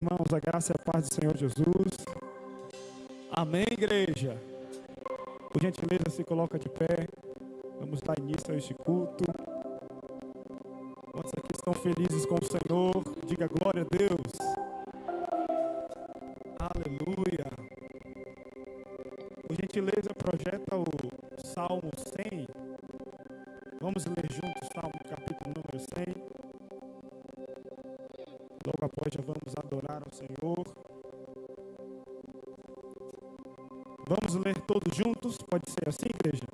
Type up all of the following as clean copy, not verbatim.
irmãos, a graça e a paz do Senhor Jesus. Amém, igreja. Por gentileza, se coloca de pé. Vamos dar início a este culto. Quantos aqui estão felizes com o Senhor? Diga glória a Deus. Aleluia. Por gentileza, projeta o Salmo 100. Vamos ler juntos o Salmo capítulo número 100. Logo após já vamos adorar ao Senhor. Vamos ler todos juntos? Pode ser assim, igreja?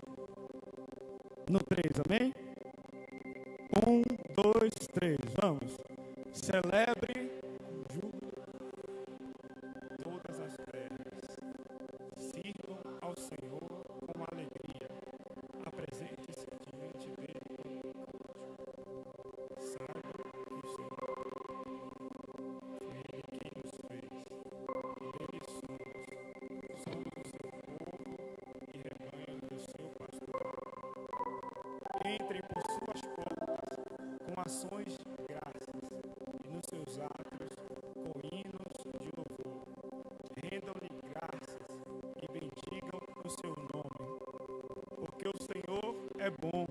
No 3, amém? 1, 2, 3, vamos. Celebre com júbilo todas as terras. Sirvam ao Senhor com alegria. Apresente-se diante dele. Saiba que o Senhor foi Ele quem nos fez. Dele somos o seu povo e rebanho do seu pastor. Entrem por suas portas com ações de graças e nos seus atos com hinos de louvor. Rendam-lhe graças e bendigam o seu nome, porque o Senhor é bom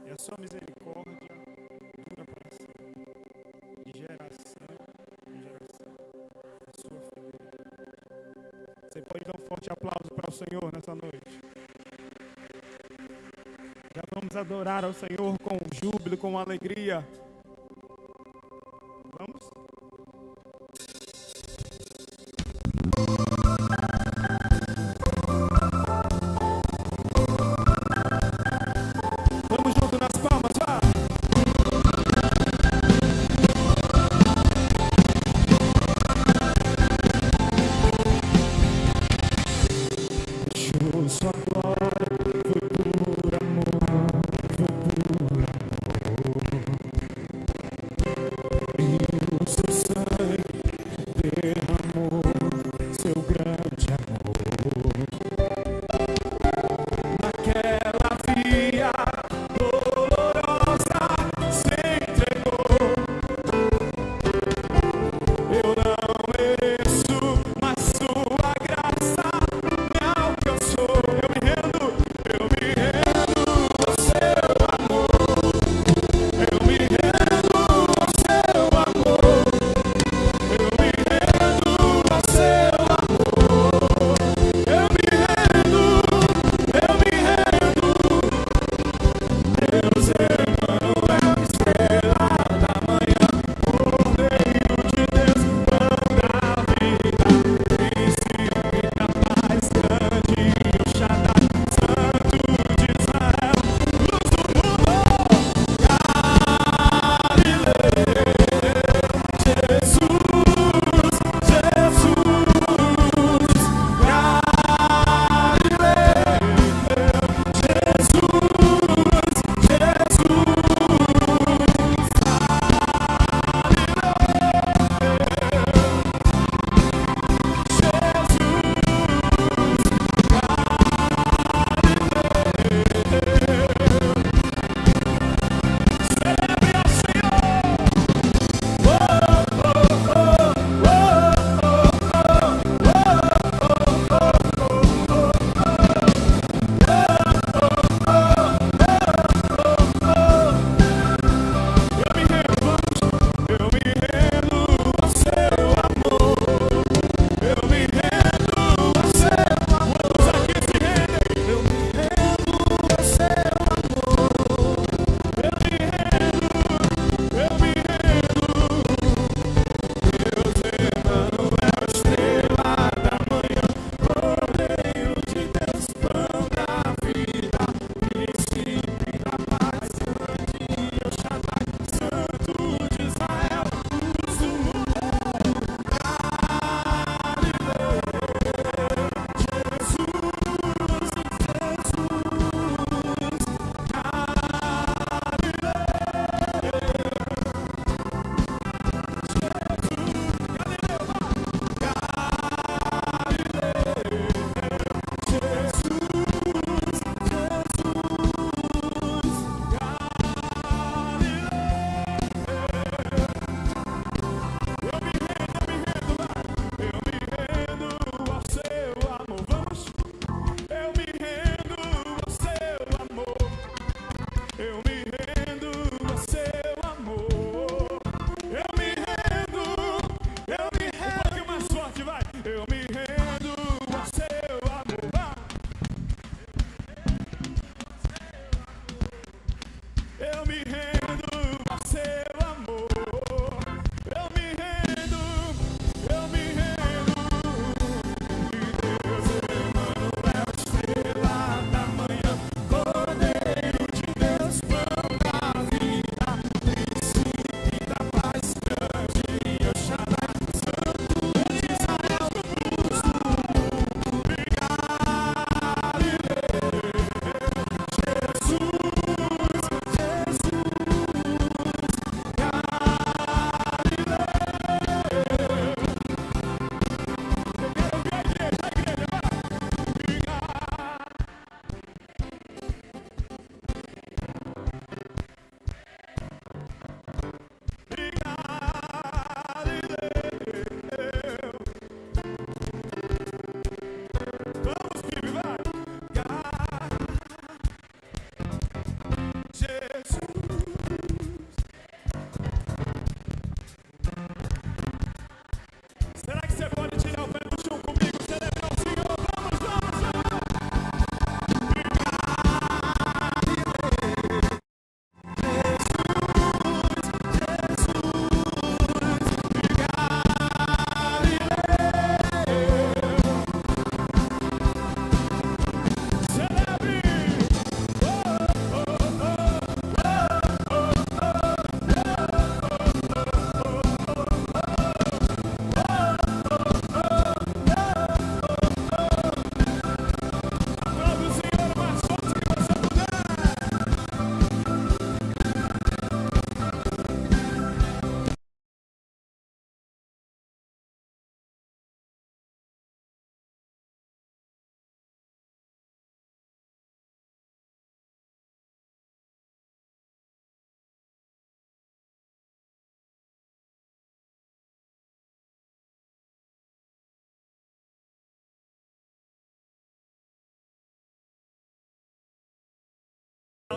e a sua misericórdia dura para sempre. De geração em geração, a sua fidelidade. Você pode dar um forte aplauso para o Senhor nessa noite. Já vamos adorar ao Senhor com júbilo, com alegria. Vamos? Vamos junto nas palmas, vá! Deixou sua glória, foi por amor, foi por amor.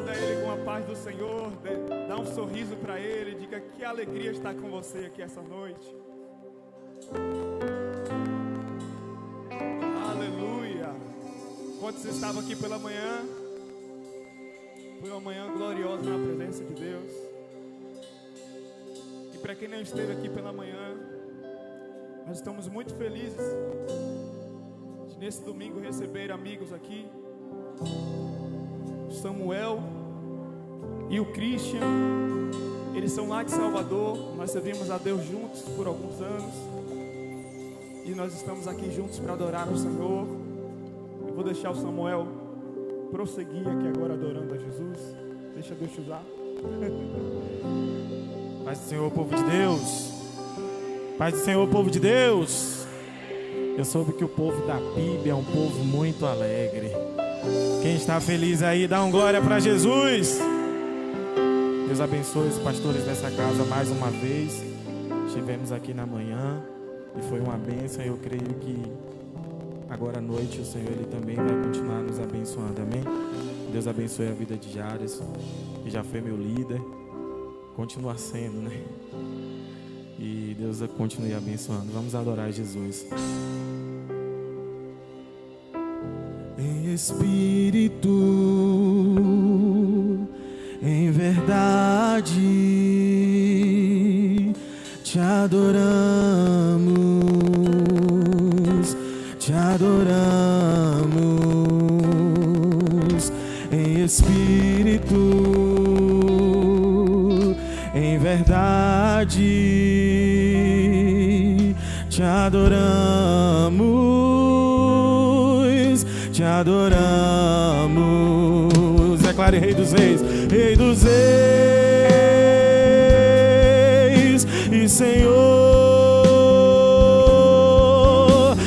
Aplauda Ele com a paz do Senhor. Dá um sorriso para Ele. Diga que alegria estar com você aqui essa noite. Aleluia. Quantos estavam aqui pela manhã? Foi uma manhã gloriosa na presença de Deus. E para quem não esteve aqui pela manhã, nós estamos muito felizes de nesse domingo receber amigos aqui. O Samuel e o Christian, eles são lá de Salvador. Nós servimos a Deus juntos por alguns anos e nós estamos aqui juntos para adorar o Senhor. Eu vou deixar o Samuel prosseguir aqui agora adorando a Jesus. Deixa Deus te usar. Paz do Senhor, povo de Deus. Paz do Senhor, povo de Deus. Eu soube que o povo da PIB é um povo muito alegre. Quem está feliz aí, dá um glória para Jesus. Deus abençoe os pastores dessa casa mais uma vez. Estivemos aqui na manhã e foi uma bênção. Eu creio que agora à noite o Senhor Ele também vai continuar nos abençoando, amém? Deus abençoe a vida de Jairus, que já foi meu líder, continua sendo, né? E Deus continue abençoando. Vamos adorar Jesus. Em espírito, em verdade, te adoramos, te adoramos. Em espírito, em verdade, te adoramos, te adoramos. Declare Rei dos Reis, Rei dos Reis e Senhor,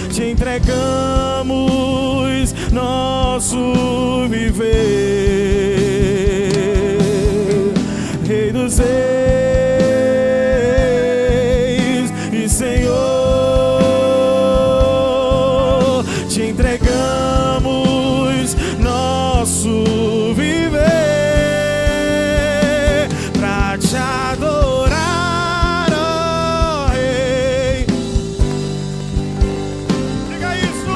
te entregamos nosso viver. Rei dos Reis e Senhor, te entregamos nosso viver pra te adorar, ó Rei. Diga isso.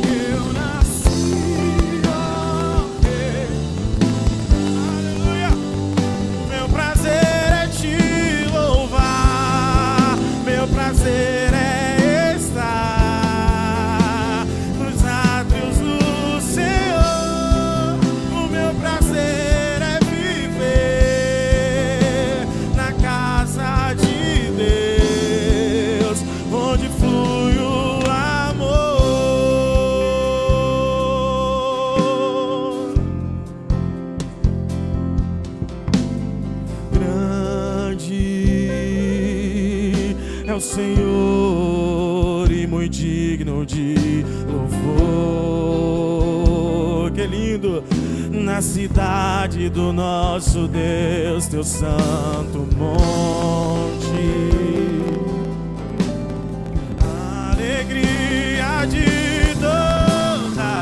Eu nasci, ó Rei. Aleluia. Meu prazer é te louvar, meu prazer é estar nos átrios do Senhor. O meu prazer é viver na casa de Deus, onde flui o amor. Grande é o Senhor e muito digno de louvor. Que lindo! Na cidade do nosso Deus, teu santo monte. Alegria de toda a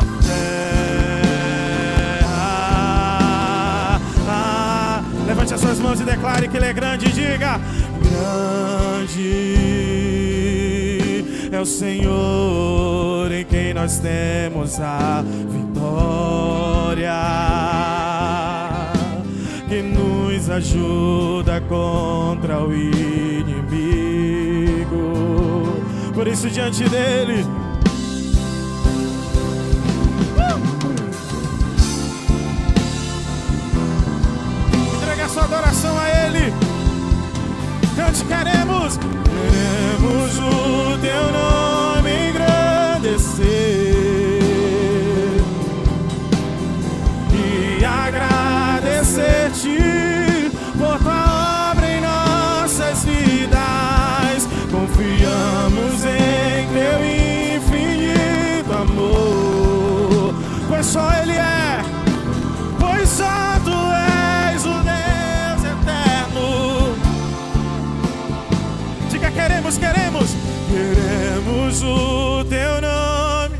terra. Levante as suas mãos e declare que Ele é grande. Diga: grande é o Senhor em quem nós temos a vitória, que nos ajuda contra o inimigo. Por isso, diante dele, entrega sua adoração a Ele. Cante, queremos o teu nome engrandecer e agradecer-te por tua obra em nossas vidas. Confiamos em teu infinito amor, pois só Ele é, pois só tu és o Deus eterno. Diga: queremos, queremos, queremos o teu nome.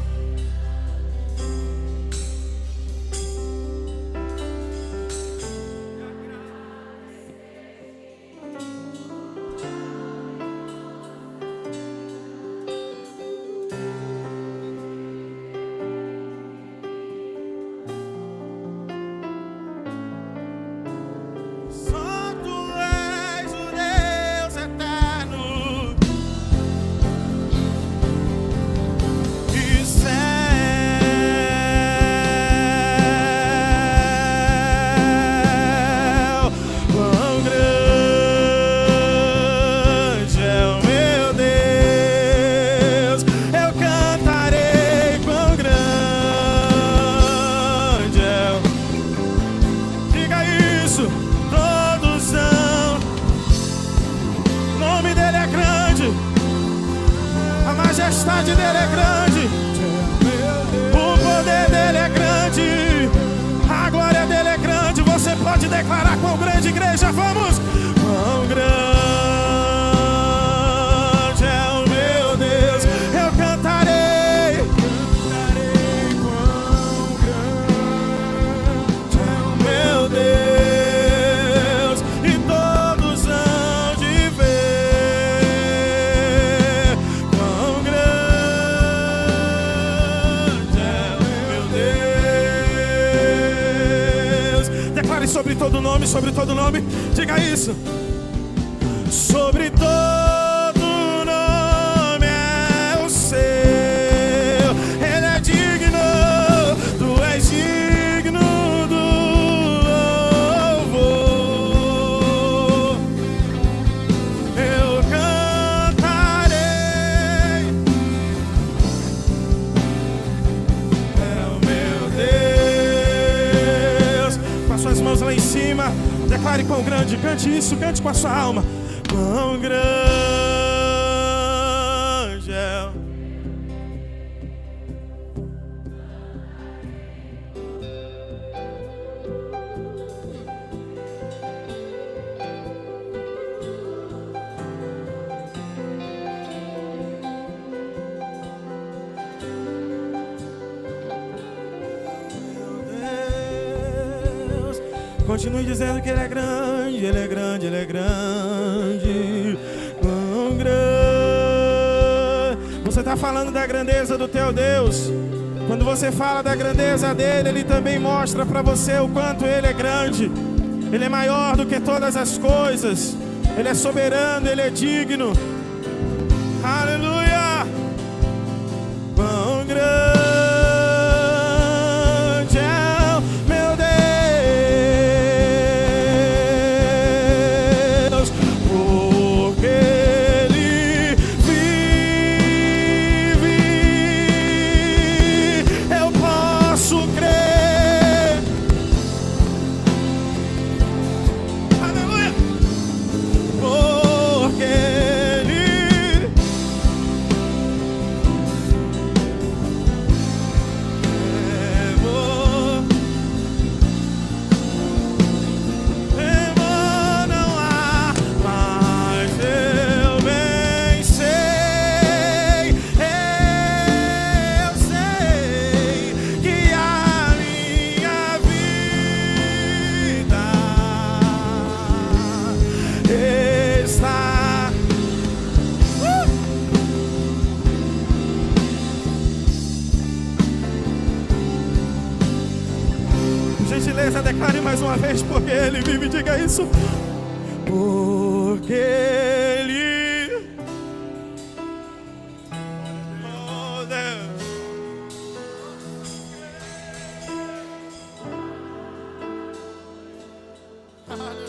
majestade dele é grande. O poder dele é grande. A glória dele é grande. Você pode declarar quão grande, igreja. Vamos! Quão grande é o meu Deus. Eu cantarei. Quão grande é o meu Deus. E todos hão de ver quão grande é o meu Deus. Declare sobre todo nome, sobre todo nome. Diga isso. Sobre todo nome é o seu. Ele é digno. Tu és digno do louvor. Eu cantarei. É o meu Deus. Com as suas mãos lá em cima, declare quão grande. Cante isso, cante com a sua alma. Quão grande é. Continue dizendo que ele é grande, ele é grande, ele é grande. Quão grande. Você está falando da grandeza do teu Deus. Quando você fala da grandeza dele, ele também mostra para você o quanto ele é grande. Ele é maior do que todas as coisas. Ele é soberano, ele é digno. Aleluia. Quão grande. Declare mais uma vez, porque ele vive, diga isso. Porque ele, oh Deus, aleluia.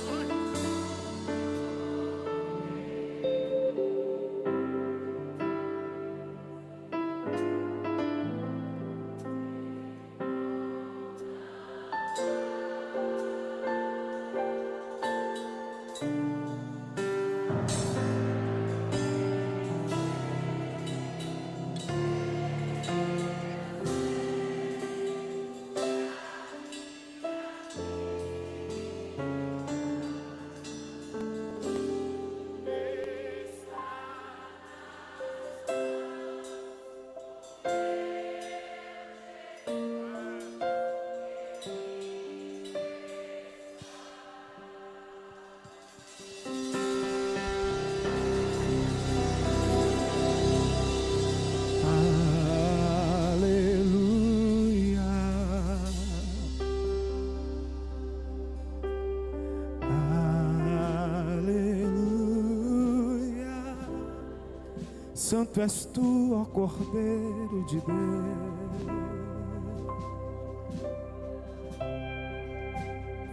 Santo és tu, ó Cordeiro de Deus.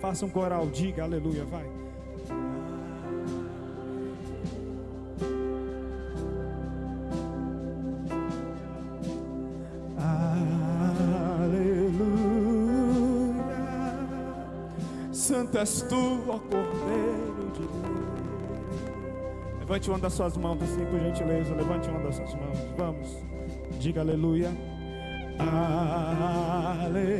Faça um coral, diga aleluia, vai. Aleluia. Santo és tu, ó Cordeiro de Deus. Levante uma das suas mãos assim, por gentileza. Levante uma das suas mãos. Vamos. Diga aleluia. Aleluia.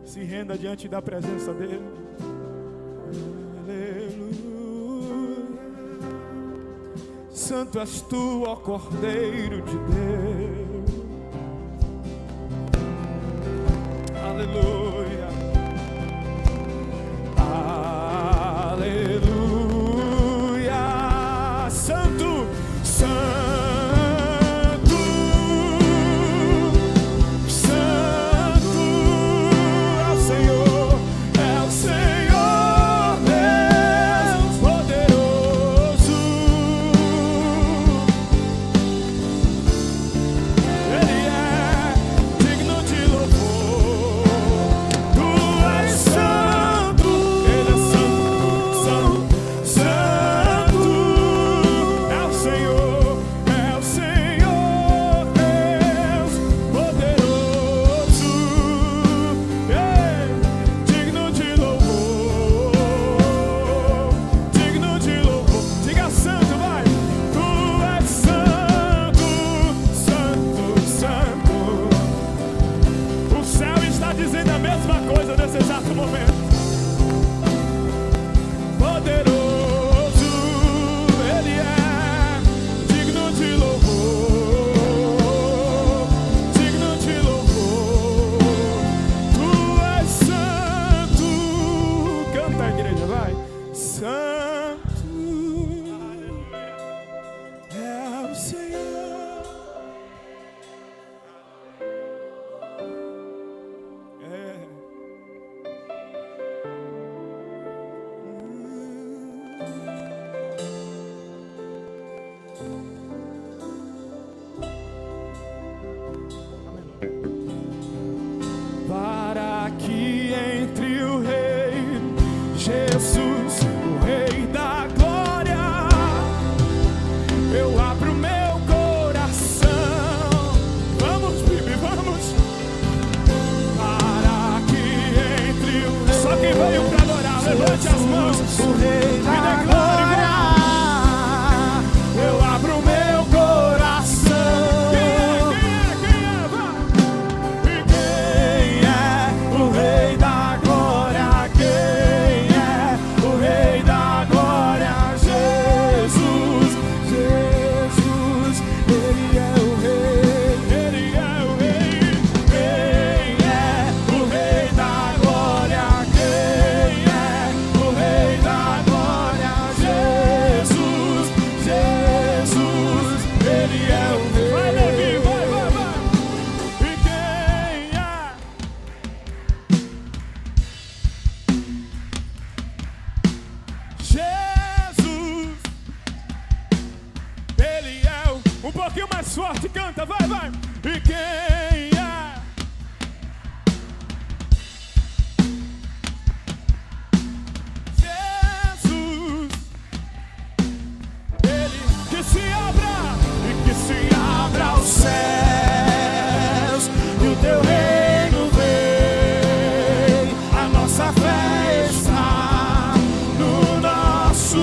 Se renda diante da presença dele. Santo és tu, ó Cordeiro de Deus. Aleluia. Aleluia. Santo, Santo, Santo é o Senhor, é o Senhor Deus poderoso. Ele é digno de louvor. Tu és santo, Ele é santo, santo, santo. É o Senhor Deus poderoso. Ei, digno de louvor, digno de louvor. Diga santo, vai. Tu és santo, santo, santo. O céu está dizendo a mesma coisa nesse exato momento. Poderoso, Ele é digno de louvor, digno de louvor. Tu és santo. Canta a igreja, vai. Santo é o Senhor. Para que entre o Rei Jesus, o Rei da Glória, eu abro meu coração. Vamos, Bibi, vamos. Para que entre o Rei. Só quem veio para adorar, levante as mãos. O Rei da Glória, eu abro meu coração. Quem é? Vai. E quem é o Rei da Glória? Quem é o Rei da Glória? Jesus, Jesus, Ele é o Rei, Ele é o Rei. Quem é o Rei da Glória? Quem é o Rei da Glória? Jesus, Jesus, Ele é o Rei. Vai, Levi, vai. E quem é? Jesus, Ele é o... Um pouquinho mais forte, canta, vai. E quem é? Jesus, Ele que se abra e que se abra os céus e o teu reino vem. A nossa fé está no nosso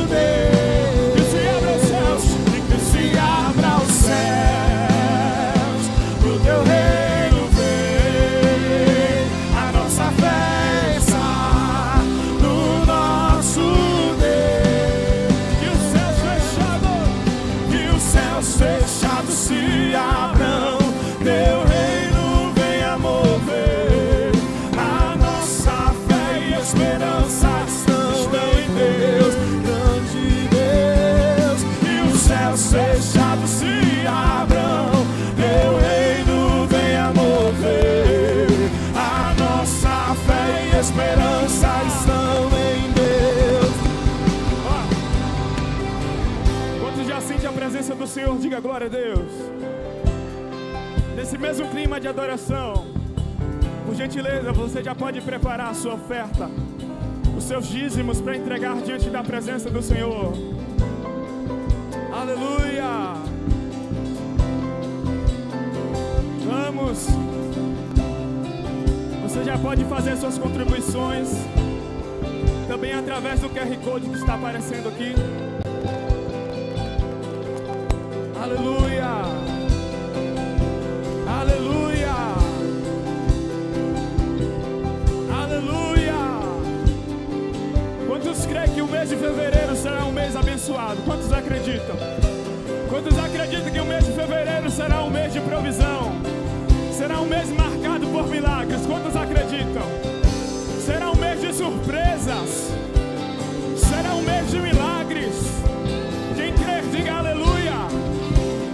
Deus. Que se abra os céus e que se abra os céus e o teu reino vem. A nossa fé está no nosso Deus. Que os céus fechados se abram, teu reino venha mover. A nossa fé e esperança estão em Deus, grande Deus. E os céus fechados se abram, teu reino venha mover. A nossa fé e esperança estão em Deus. Quantos já sentem a presença do Senhor? Diga glória a Deus. Nesse mesmo clima de adoração, por gentileza, você já pode preparar a sua oferta, os seus dízimos para entregar diante da presença do Senhor. Aleluia. Vamos. Você já pode fazer suas contribuições. também através do QR Code que está aparecendo aqui. Aleluia! Aleluia! Aleluia! Quantos creem que o mês de fevereiro será um mês abençoado? Quantos acreditam? Quantos acreditam que o mês de fevereiro será um mês de provisão? Será um mês marcado por milagres? Quantos acreditam? Será um mês de surpresas? Será um mês de milagres? Quem crer, diga aleluia.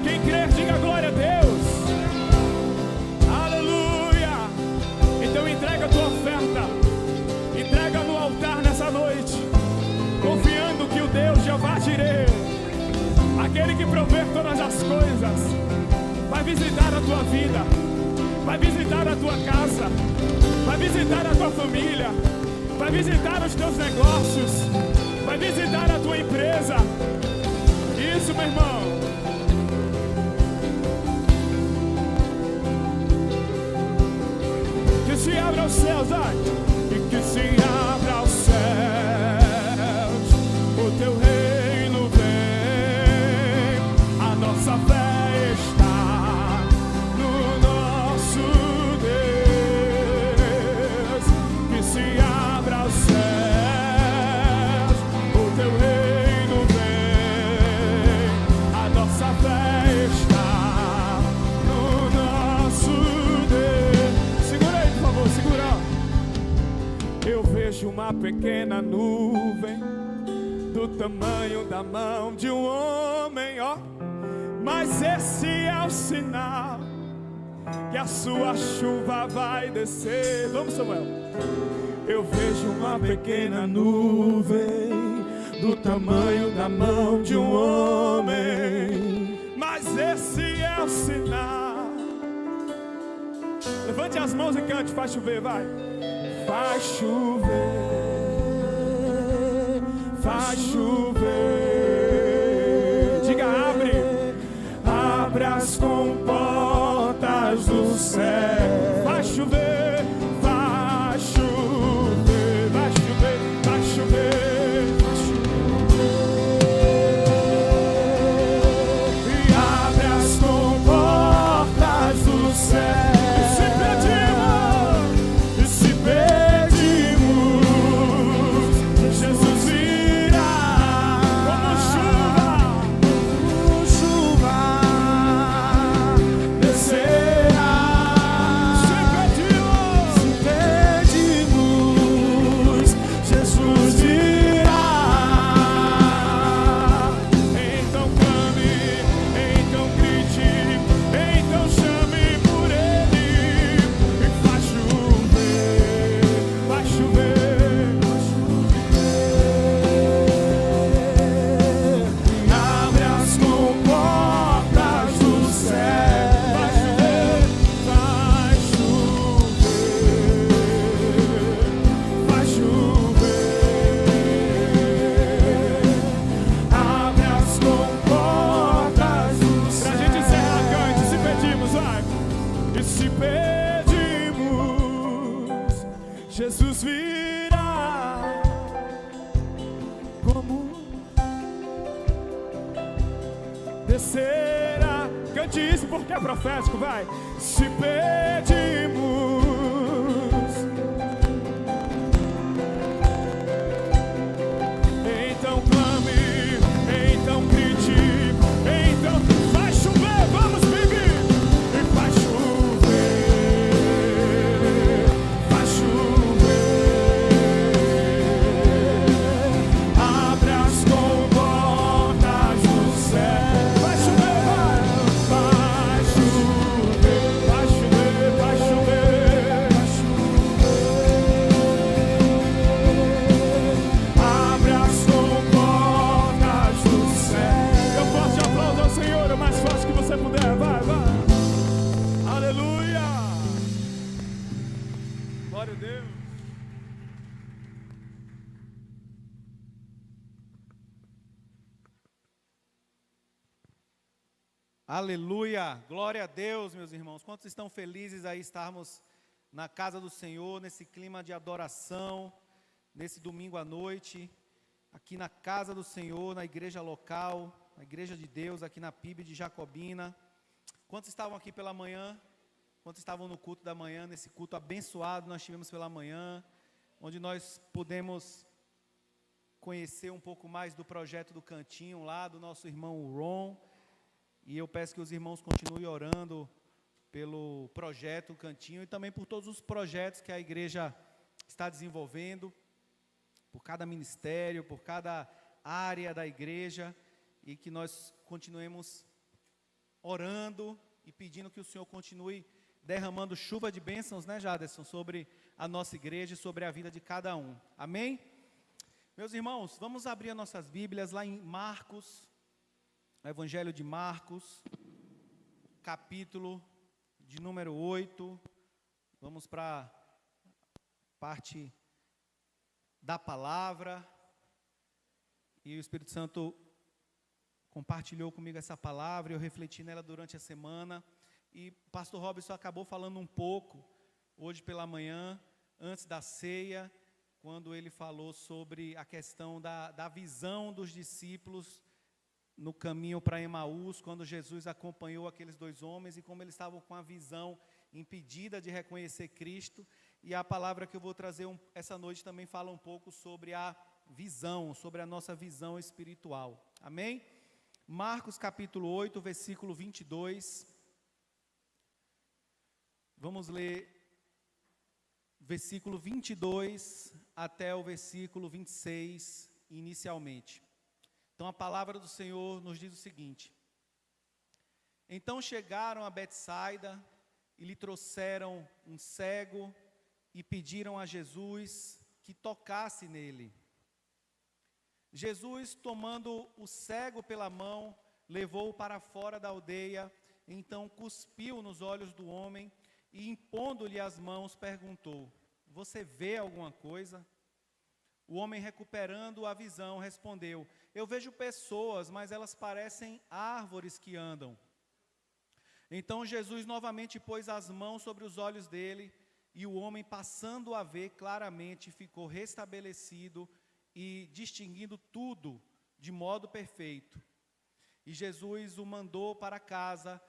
Quem crer, diga glória a Deus. Aleluia. Então entrega a tua oferta. Entrega no altar nessa noite, confiando que o Deus Jeová Jireh, aquele que provê todas as coisas, vai visitar a tua vida, vai visitar a tua casa, vai visitar a tua família, vai visitar os teus negócios, vai visitar a tua empresa. Isso, meu irmão. Que se abra os céus, vai. E que se abra os céus, o teu reino vem, a nossa fé está no nosso Deus. Que se abra os céus, o teu reino vem, a nossa fé está no nosso Deus. Segura aí, por favor, segura. Eu vejo uma pequena nuvem do tamanho da mão de um homem, ó. Mas esse é o sinal que a sua chuva vai descer. Vamos, Samuel. Eu vejo uma pequena nuvem do tamanho da mão de um homem, mas esse é o sinal. Levante as mãos e cante, faz chover, vai. Faz chover, faz chover. Diga, abre, abre as comportas do céu. Faz chover, faz chover, vai chover, vai chover, vai chover. E abre as comportas do céu. Jesus virá como descerá. Cante isso porque é profético, vai. Se pedimos, então clame, então grite, então vai chover, vamos pedir. E vai chover, vai chover. Abre as comportas do céu. Vai chover, vai chover, vai chover, vai chover, vai chover. Abre as comportas do céu. Eu posso te aplaudir ao Senhor o mais forte que você puder. Vai, vai. Aleluia. Glória a Deus. Aleluia, glória a Deus, meus irmãos. Quantos estão felizes aí estarmos na casa do Senhor, nesse clima de adoração, nesse domingo à noite, aqui na casa do Senhor, na igreja local, na igreja de Deus, aqui na PIB de Jacobina. Quantos estavam aqui pela manhã? Quantos estavam no culto da manhã, nesse culto abençoado nós tivemos pela manhã, onde nós pudemos conhecer um pouco mais do projeto do Cantinho lá, do nosso irmão Ron. E eu peço que os irmãos continuem orando pelo projeto Cantinho e também por todos os projetos que a igreja está desenvolvendo, por cada ministério, por cada área da igreja, e que nós continuemos orando e pedindo que o Senhor continue derramando chuva de bênçãos, né, Jaderson, sobre a nossa igreja e sobre a vida de cada um. Amém? Meus irmãos, vamos abrir as nossas Bíblias lá em Marcos, o Evangelho de Marcos, capítulo de número 8. Vamos para a parte da palavra. E o Espírito Santo compartilhou comigo essa palavra, eu refleti nela durante a semana. E o pastor Robson acabou falando um pouco, hoje pela manhã, antes da ceia, quando ele falou sobre a questão da visão dos discípulos no caminho para Emaús, quando Jesus acompanhou aqueles dois homens e como eles estavam com a visão impedida de reconhecer Cristo. E a palavra que eu vou trazer essa noite também fala um pouco sobre a visão, sobre a nossa visão espiritual. Amém? Marcos capítulo 8, versículo 22. Vamos ler versículo 22 até o versículo 26 inicialmente. Então a palavra do Senhor nos diz o seguinte: então chegaram a Betsaida e lhe trouxeram um cego e pediram a Jesus que tocasse nele. Jesus, tomando o cego pela mão, levou-o para fora da aldeia, então cuspiu nos olhos do homem e, impondo-lhe as mãos, perguntou: você vê alguma coisa? O homem, recuperando a visão, respondeu: eu vejo pessoas, mas elas parecem árvores que andam. Então Jesus novamente pôs as mãos sobre os olhos dele, e o homem, passando a ver claramente, ficou restabelecido e distinguindo tudo de modo perfeito. E Jesus o mandou para casa,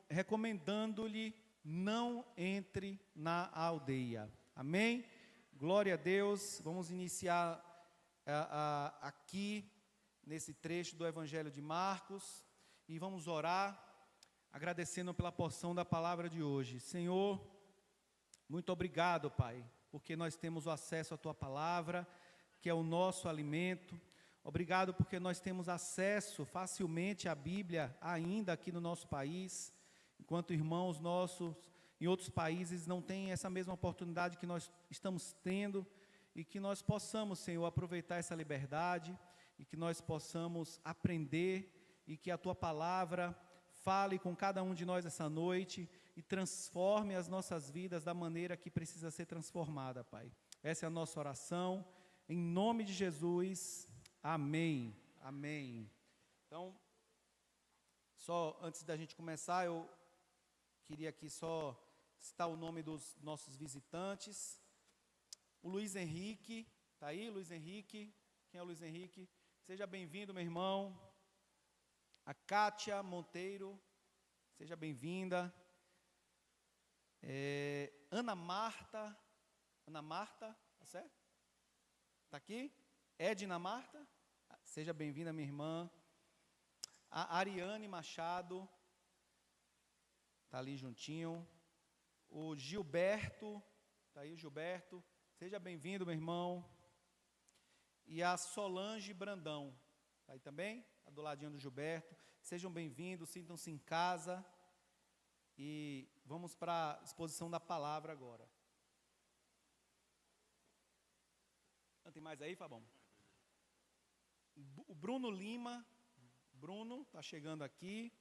recomendando-lhe: não entre na aldeia. Amém? Glória a Deus. Vamos iniciar aqui, nesse trecho do Evangelho de Marcos, e vamos orar, agradecendo pela porção da palavra de hoje. Senhor, muito obrigado, Pai, porque nós temos o acesso à Tua palavra, que é o nosso alimento. Obrigado porque nós temos acesso facilmente à Bíblia, ainda aqui no nosso país, enquanto irmãos nossos em outros países não têm essa mesma oportunidade que nós estamos tendo, e que nós possamos, Senhor, aproveitar essa liberdade, e que nós possamos aprender, e que a Tua palavra fale com cada um de nós essa noite, e transforme as nossas vidas da maneira que precisa ser transformada, Pai. Essa é a nossa oração, em nome de Jesus, amém, amém. Então, só antes da gente começar, eu queria aqui só citar o nome dos nossos visitantes. O Luiz Henrique, está aí, Luiz Henrique? Quem é o Luiz Henrique? Seja bem-vindo, meu irmão. A Kátia Monteiro, seja bem-vinda. Ana Marta, tá certo? Está aqui? Edna Marta, seja bem-vinda, minha irmã. A Ariane Machado, está ali juntinho. O Gilberto, está aí o Gilberto, seja bem-vindo, meu irmão. E a Solange Brandão, está aí também, tá do ladinho do Gilberto. Sejam bem-vindos, sintam-se em casa. E vamos para a exposição da palavra agora. Não tem mais aí, Fabão? O Bruno Lima, Bruno está chegando aqui.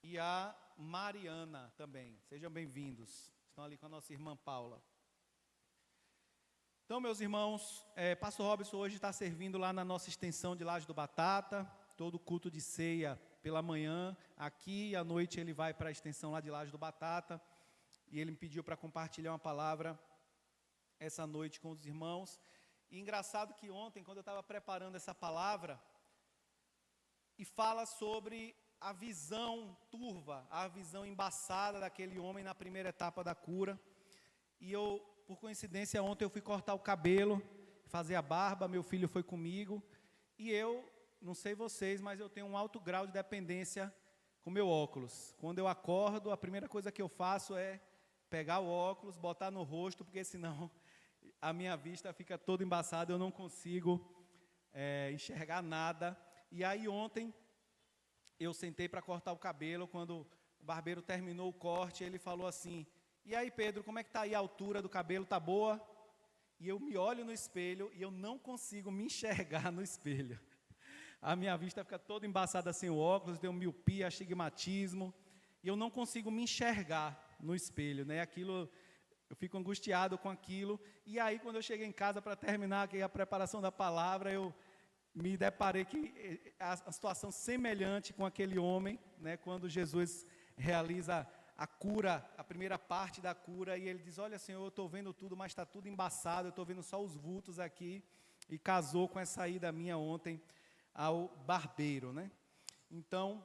E a Mariana também, sejam bem-vindos. Estão ali com a nossa irmã Paula. Então, meus irmãos, Pastor Robson hoje está servindo lá na nossa extensão de Laje do Batata, todo culto de ceia pela manhã, aqui à noite ele vai para a extensão lá de Laje do Batata, e ele me pediu para compartilhar uma palavra essa noite com os irmãos, E engraçado que ontem, quando eu estava preparando essa palavra, e fala sobre a visão turva, a visão embaçada daquele homem na primeira etapa da cura. E eu, por coincidência, ontem eu fui cortar o cabelo, fazer a barba, meu filho foi comigo, e eu, não sei vocês, mas eu tenho um alto grau de dependência com meu óculos. Quando eu acordo, a primeira coisa que eu faço é pegar o óculos, botar no rosto, porque senão a minha vista fica toda embaçada, eu não consigo enxergar nada. E aí ontem eu sentei para cortar o cabelo, quando o barbeiro terminou o corte, ele falou assim: e aí, Pedro, como é que está aí a altura do cabelo, tá boa? E eu me olho no espelho e eu não consigo me enxergar no espelho. A minha vista fica toda embaçada sem o óculos, tenho miopia, astigmatismo, e eu não consigo me enxergar no espelho, né? Aquilo, eu fico angustiado com aquilo. E aí, quando eu cheguei em casa para terminar aqui a preparação da palavra, eu me deparei que a situação semelhante com aquele homem, né? Quando Jesus realiza a cura, a primeira parte da cura, e ele diz: olha, Senhor, eu estou vendo tudo, mas está tudo embaçado, eu estou vendo só os vultos aqui. E casou com essa ida minha ontem ao barbeiro, né? Então,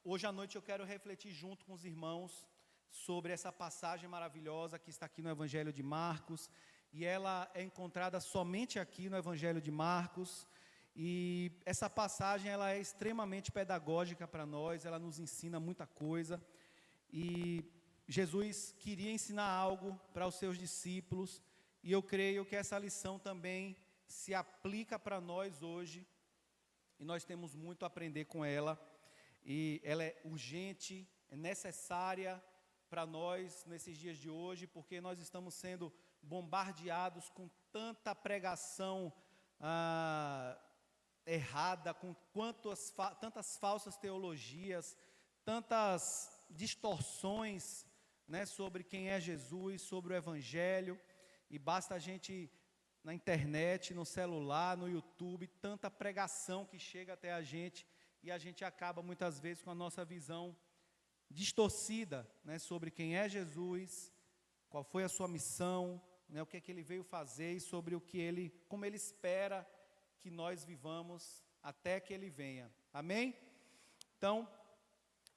hoje à noite eu quero refletir junto com os irmãos sobre essa passagem maravilhosa que está aqui no Evangelho de Marcos, e ela é encontrada somente aqui no Evangelho de Marcos. E essa passagem ela é extremamente pedagógica para nós, ela nos ensina muita coisa, e Jesus queria ensinar algo para os seus discípulos, e eu creio que essa lição também se aplica para nós hoje, e nós temos muito a aprender com ela, e ela é urgente, é necessária para nós nesses dias de hoje, porque nós estamos sendo bombardeados com tanta pregação errada, com tantas falsas teologias, tantas distorções, né, sobre quem é Jesus, sobre o Evangelho, e basta a gente na internet, no celular, no YouTube, tanta pregação que chega até a gente, e a gente acaba muitas vezes com a nossa visão distorcida, né, sobre quem é Jesus, qual foi a sua missão, né, o que é que ele veio fazer, e sobre como ele espera que nós vivamos até que ele venha. Amém? Então,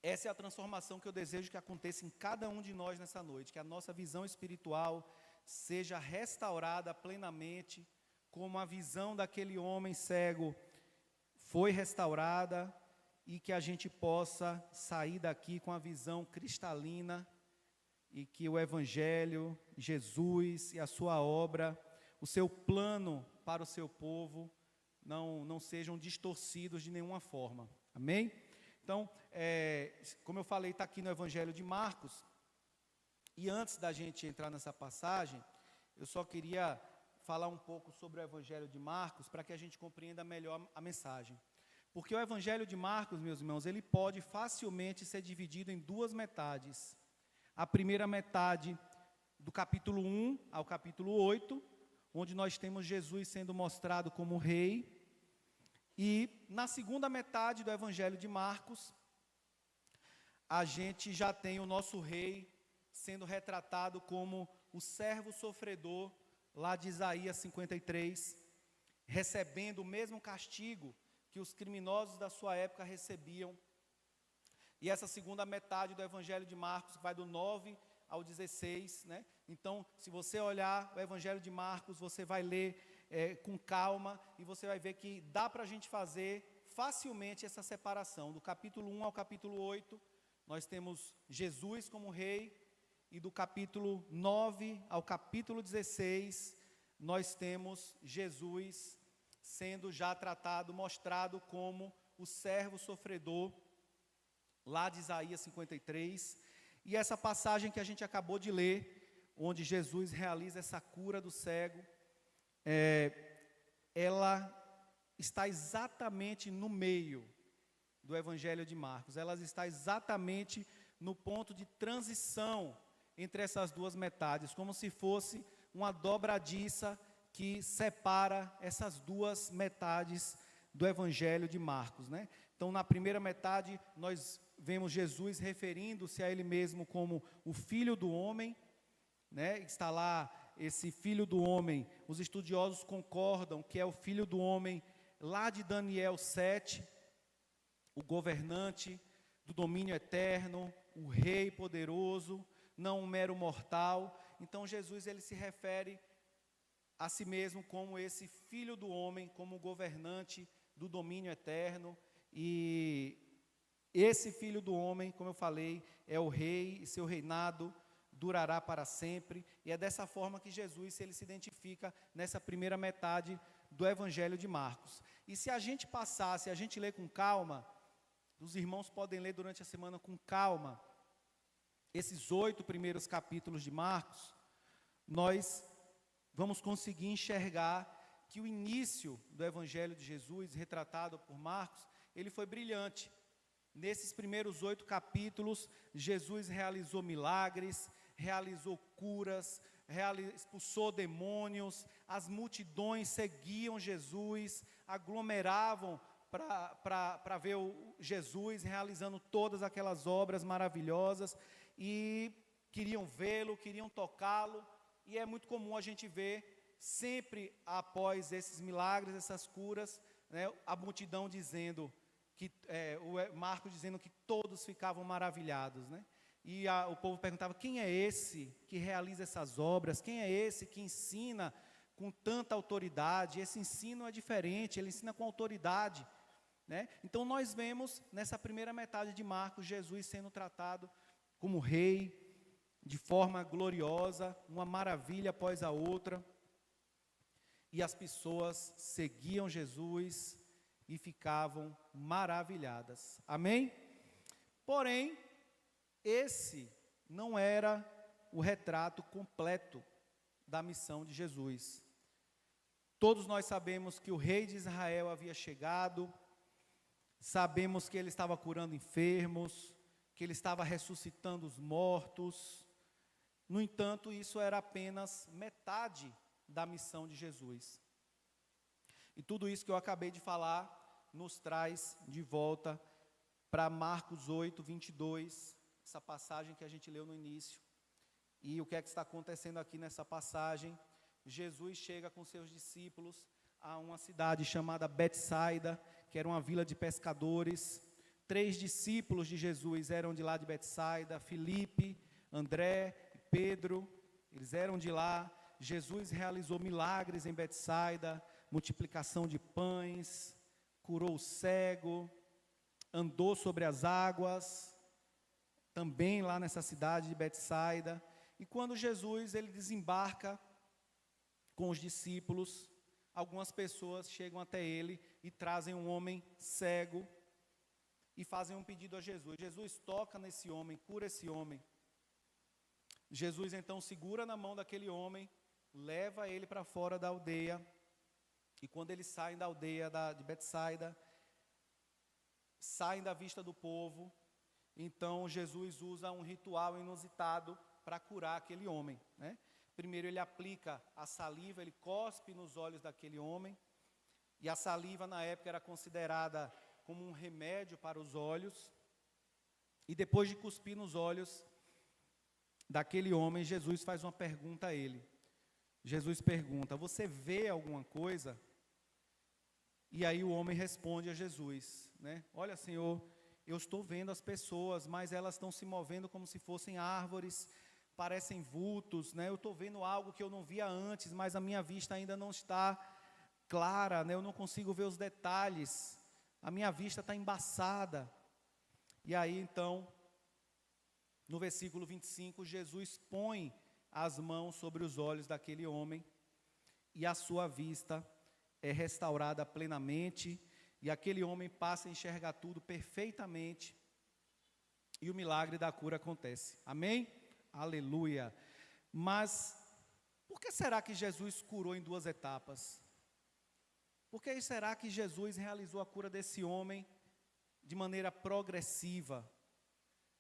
essa é a transformação que eu desejo que aconteça em cada um de nós nessa noite, que a nossa visão espiritual seja restaurada plenamente, como a visão daquele homem cego foi restaurada, e que a gente possa sair daqui com a visão cristalina, e que o Evangelho, Jesus e a sua obra, o seu plano para o seu povo, não sejam distorcidos de nenhuma forma. Amém? Então, como eu falei, está aqui no Evangelho de Marcos. E antes da gente entrar nessa passagem, eu só queria falar um pouco sobre o Evangelho de Marcos, para que a gente compreenda melhor a mensagem. Porque o Evangelho de Marcos, meus irmãos, ele pode facilmente ser dividido em duas metades. A primeira metade, do capítulo 1 ao capítulo 8, onde nós temos Jesus sendo mostrado como rei. E na segunda metade do Evangelho de Marcos, a gente já tem o nosso rei sendo retratado como o servo sofredor, lá de Isaías 53, recebendo o mesmo castigo que os criminosos da sua época recebiam. E essa segunda metade do Evangelho de Marcos vai do 9 ao 16, né? Então, se você olhar o Evangelho de Marcos, você vai ler com calma, e você vai ver que dá para a gente fazer facilmente essa separação. Do capítulo 1 ao capítulo 8, nós temos Jesus como rei, e do capítulo 9 ao capítulo 16, nós temos Jesus sendo já tratado, mostrado como o servo sofredor, lá de Isaías 53. E essa passagem que a gente acabou de ler, onde Jesus realiza essa cura do cego, ela está exatamente no meio do Evangelho de Marcos. Ela está exatamente no ponto de transição entre essas duas metades, como se fosse uma dobradiça que separa essas duas metades do Evangelho de Marcos, né? Então, na primeira metade, nós vemos Jesus referindo-se a ele mesmo como o Filho do Homem, né? Está lá esse filho do homem, os estudiosos concordam que é o filho do homem lá de Daniel 7, o governante do domínio eterno, o rei poderoso, não um mero mortal. Então Jesus ele se refere a si mesmo como esse filho do homem, como governante do domínio eterno. E esse filho do homem, como eu falei, é o rei, e seu reinado durará para sempre. E é dessa forma que Jesus ele se identifica nessa primeira metade do Evangelho de Marcos. E se a gente passar, se a gente ler com calma, os irmãos podem ler durante a semana com calma, esses 8 primeiros capítulos de Marcos, nós vamos conseguir enxergar que o início do Evangelho de Jesus, retratado por Marcos, ele foi brilhante. Nesses primeiros 8 capítulos, Jesus realizou milagres, realizou curas, expulsou demônios, as multidões seguiam Jesus, aglomeravam para ver Jesus realizando todas aquelas obras maravilhosas e queriam vê-lo, queriam tocá-lo. E é muito comum a gente ver, sempre após esses milagres, essas curas, né, a multidão dizendo, o Marcos dizendo que todos ficavam maravilhados, né? E o povo perguntava, quem é esse que realiza essas obras? Quem é esse que ensina com tanta autoridade? Esse ensino é diferente, ele ensina com autoridade, né? Então nós vemos nessa primeira metade de Marcos, Jesus sendo tratado como rei, de forma gloriosa, uma maravilha após a outra, e as pessoas seguiam Jesus e ficavam maravilhadas, amém? Porém, esse não era o retrato completo da missão de Jesus. Todos nós sabemos que o rei de Israel havia chegado, sabemos que ele estava curando enfermos, que ele estava ressuscitando os mortos. No entanto, isso era apenas metade da missão de Jesus. E tudo isso que eu acabei de falar nos traz de volta para Marcos 8, 22, essa passagem que a gente leu no início. E o que é que está acontecendo aqui nessa passagem? Jesus chega com seus discípulos a uma cidade chamada Betsaida, que era uma vila de pescadores. 3 discípulos de Jesus eram de lá de Betsaida, Filipe, André, Pedro, eles eram de lá. Jesus realizou milagres em Betsaida, multiplicação de pães, curou o cego, andou sobre as águas, também lá nessa cidade de Betsaida. E quando Jesus ele desembarca com os discípulos, algumas pessoas chegam até ele e trazem um homem cego e fazem um pedido a Jesus. Jesus toca nesse homem, cura esse homem. Jesus então segura na mão daquele homem, leva ele para fora da aldeia, e quando eles saem da aldeia de Betsaida, saem da vista do povo, então Jesus usa um ritual inusitado para curar aquele homem, né? Primeiro ele aplica a saliva, ele cospe nos olhos daquele homem, e a saliva na época era considerada como um remédio para os olhos, e depois de cuspir nos olhos daquele homem, Jesus faz uma pergunta a ele. Jesus pergunta, você vê alguma coisa? E aí o homem responde a Jesus, né? Olha, Senhor, eu estou vendo as pessoas, mas elas estão se movendo como se fossem árvores, parecem vultos, né? Eu estou vendo algo que eu não via antes, mas a minha vista ainda não está clara, né? Eu não consigo ver os detalhes, a minha vista está embaçada. E aí então, no versículo 25, Jesus põe as mãos sobre os olhos daquele homem, e a sua vista é restaurada plenamente, e aquele homem passa a enxergar tudo perfeitamente, e o milagre da cura acontece. Amém? Aleluia. Mas, por que será que Jesus curou em 2 etapas? Por que será que Jesus realizou a cura desse homem de maneira progressiva?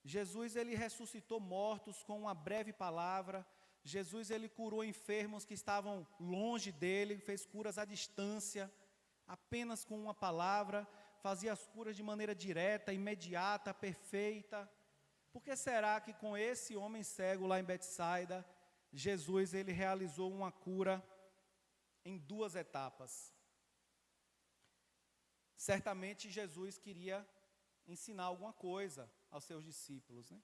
Jesus, ele ressuscitou mortos com uma breve palavra. Jesus, ele curou enfermos que estavam longe dele, fez curas à distância, apenas com uma palavra, fazia as curas de maneira direta, imediata, perfeita. Por que será que com esse homem cego lá em Betsaida, Jesus ele realizou uma cura em 2 etapas. Certamente Jesus queria ensinar alguma coisa aos seus discípulos, né?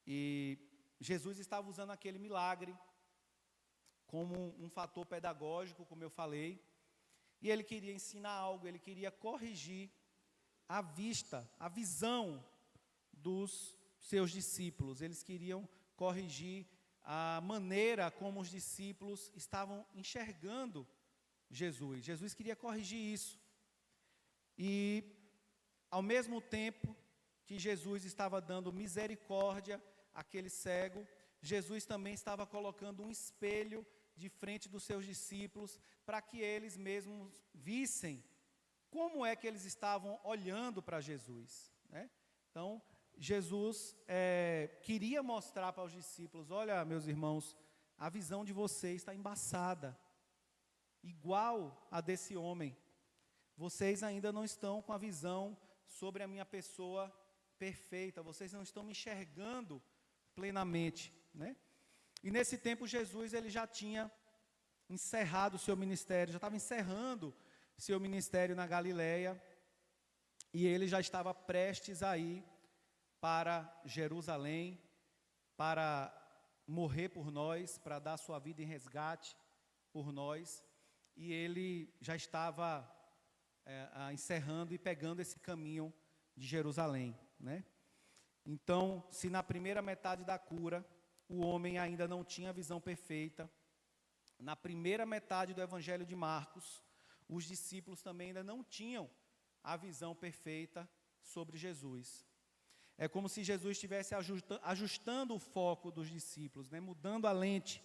E Jesus estava usando aquele milagre como um fator pedagógico, como eu falei, e ele queria ensinar algo, ele queria corrigir a vista, a visão dos seus discípulos. Eles queriam corrigir a maneira como os discípulos estavam enxergando Jesus. Jesus queria corrigir isso. E, ao mesmo tempo que Jesus estava dando misericórdia àquele cego, Jesus também estava colocando um espelho de frente dos seus discípulos, para que eles mesmos vissem como é que eles estavam olhando para Jesus, né? Então, Jesus queria mostrar para os discípulos: olha, meus irmãos, a visão de vocês está embaçada, igual a desse homem. Vocês ainda não estão com a visão sobre a minha pessoa perfeita, vocês não estão me enxergando plenamente, né? E nesse tempo Jesus ele já tinha encerrado o seu ministério, já estava encerrando seu ministério na Galileia, e ele já estava prestes a ir para Jerusalém, para morrer por nós, para dar sua vida em resgate por nós, e ele já estava encerrando e pegando esse caminho de Jerusalém, né? Então, se na primeira metade da cura, o homem ainda não tinha a visão perfeita, na primeira metade do Evangelho de Marcos, os discípulos também ainda não tinham a visão perfeita sobre Jesus. É como se Jesus estivesse ajustando o foco dos discípulos, né? Mudando a lente,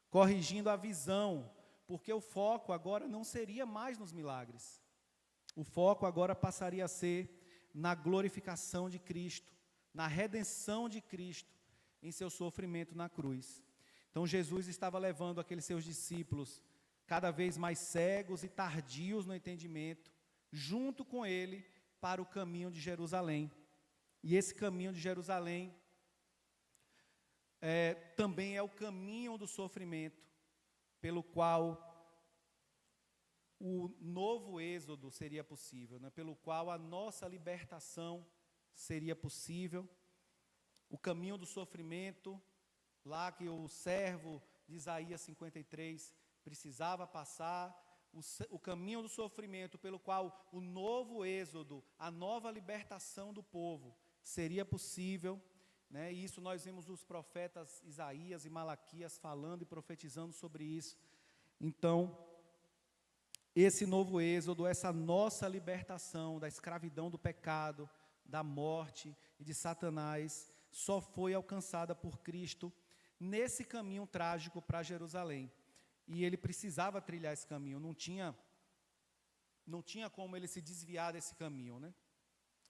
corrigindo a visão, porque o foco agora não seria mais nos milagres. O foco agora passaria a ser na glorificação de Cristo, na redenção de Cristo em seu sofrimento na cruz. Então Jesus estava levando aqueles seus discípulos cada vez mais cegos e tardios no entendimento, junto com ele, para o caminho de Jerusalém. E esse caminho de Jerusalém também é o caminho do sofrimento, pelo qual o novo êxodo seria possível, né? Pelo qual a nossa libertação seria possível. O caminho do sofrimento, lá que o servo de Isaías 53 precisava passar, o caminho do sofrimento pelo qual o novo êxodo, a nova libertação do povo seria possível, né? E isso nós vemos os profetas Isaías e Malaquias falando e profetizando sobre isso. Então, esse novo êxodo, essa nossa libertação da escravidão do pecado, da morte e de Satanás, só foi alcançada por Cristo nesse caminho trágico para Jerusalém. E ele precisava trilhar esse caminho, não tinha como ele se desviar desse caminho, né?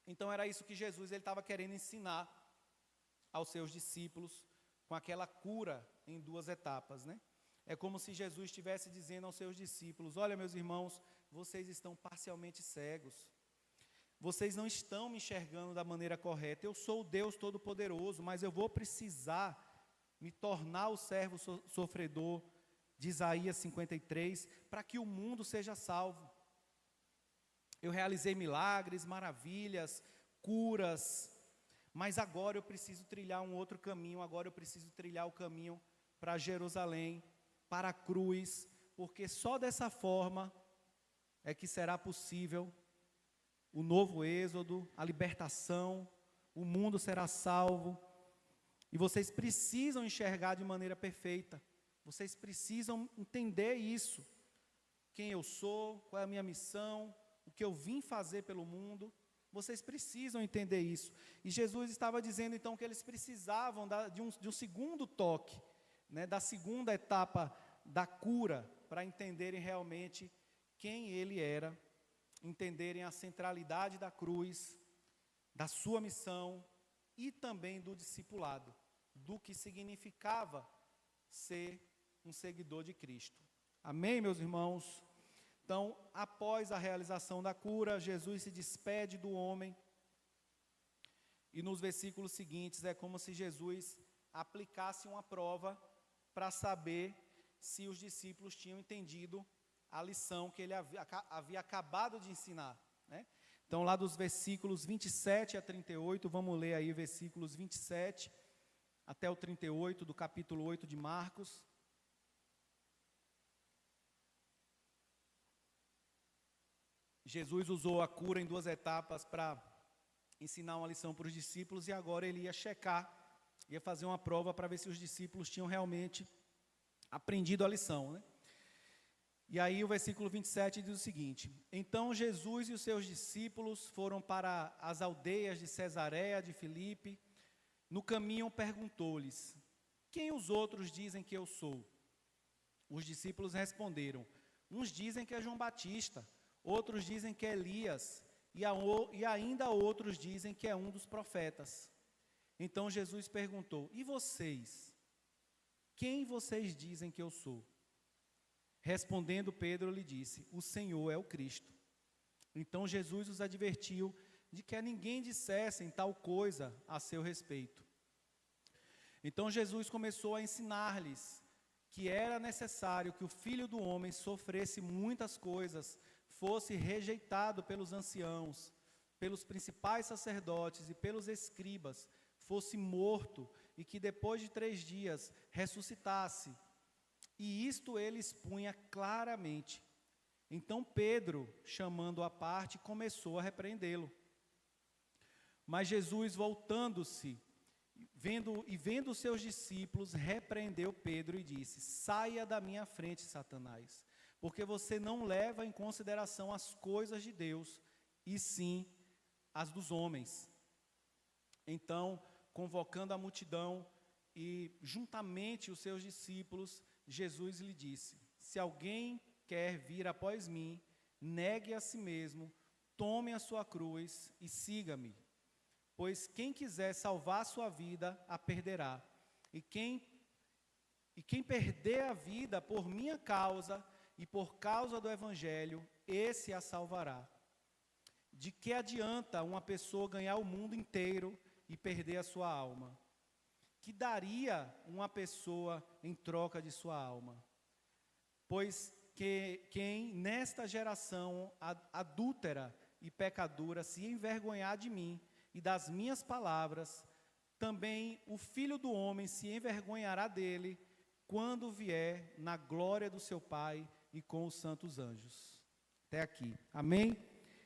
Então era isso que Jesus estava querendo ensinar aos seus discípulos, com aquela cura em 2 etapas, né? É como se Jesus estivesse dizendo aos seus discípulos: olha, meus irmãos, vocês estão parcialmente cegos, vocês não estão me enxergando da maneira correta. Eu sou o Deus Todo-Poderoso, mas eu vou precisar me tornar o servo sofredor de Isaías 53, para que o mundo seja salvo. Eu realizei milagres, maravilhas, curas, mas agora eu preciso trilhar um outro caminho, agora eu preciso trilhar o caminho para Jerusalém, para a cruz, porque só dessa forma é que será possível o novo êxodo, a libertação, o mundo será salvo. E vocês precisam enxergar de maneira perfeita, vocês precisam entender isso, quem eu sou, qual é a minha missão, o que eu vim fazer pelo mundo. Vocês precisam entender isso. E Jesus estava dizendo então que eles precisavam de um segundo toque, né, da segunda etapa da cura, para entenderem realmente quem ele era, entenderem a centralidade da cruz, da sua missão e também do discipulado, do que significava ser um seguidor de Cristo. Amém, meus irmãos? Então, após a realização da cura, Jesus se despede do homem, e nos versículos seguintes é como se Jesus aplicasse uma prova para saber se os discípulos tinham entendido a lição que ele havia acabado de ensinar, né? Então, lá dos versículos 27 a 38, vamos ler aí versículos 27 até o 38 do capítulo 8 de Marcos. Jesus usou a cura em 2 etapas para ensinar uma lição para os discípulos, e agora ele ia checar, ia fazer uma prova para ver se os discípulos tinham realmente aprendido a lição, né? E aí o versículo 27 diz o seguinte: então Jesus e os seus discípulos foram para as aldeias de Cesareia de Filipe. No caminho perguntou-lhes: quem os outros dizem que eu sou? Os discípulos responderam: uns dizem que é João Batista, outros dizem que é Elias, e ainda outros dizem que é um dos profetas. Então Jesus perguntou: e vocês? Quem vocês dizem que eu sou? Respondendo Pedro lhe disse: o Senhor é o Cristo. Então Jesus os advertiu de que a ninguém dissessem tal coisa a seu respeito. Então Jesus começou a ensinar-lhes que era necessário que o Filho do Homem sofresse muitas coisas, fosse rejeitado pelos anciãos, pelos principais sacerdotes e pelos escribas, fosse morto e que depois de 3 dias ressuscitasse. E isto ele expunha claramente. Então Pedro, chamando-o à parte, começou a repreendê-lo. Mas Jesus, voltando-se, vendo os seus discípulos, repreendeu Pedro e disse: saia da minha frente, Satanás, porque você não leva em consideração as coisas de Deus, e sim as dos homens. Então, convocando a multidão e juntamente os seus discípulos, Jesus lhe disse: se alguém quer vir após mim, negue a si mesmo, tome a sua cruz e siga-me. Pois quem quiser salvar a sua vida, a perderá. E quem perder a vida por minha causa e por causa do Evangelho, esse a salvará. De que adianta uma pessoa ganhar o mundo inteiro e perder a sua alma? Que daria uma pessoa em troca de sua alma? Pois quem nesta geração adúltera e pecadora se envergonhar de mim e das minhas palavras, também o Filho do Homem se envergonhará dele quando vier na glória do seu Pai e com os santos anjos. Até aqui, amém?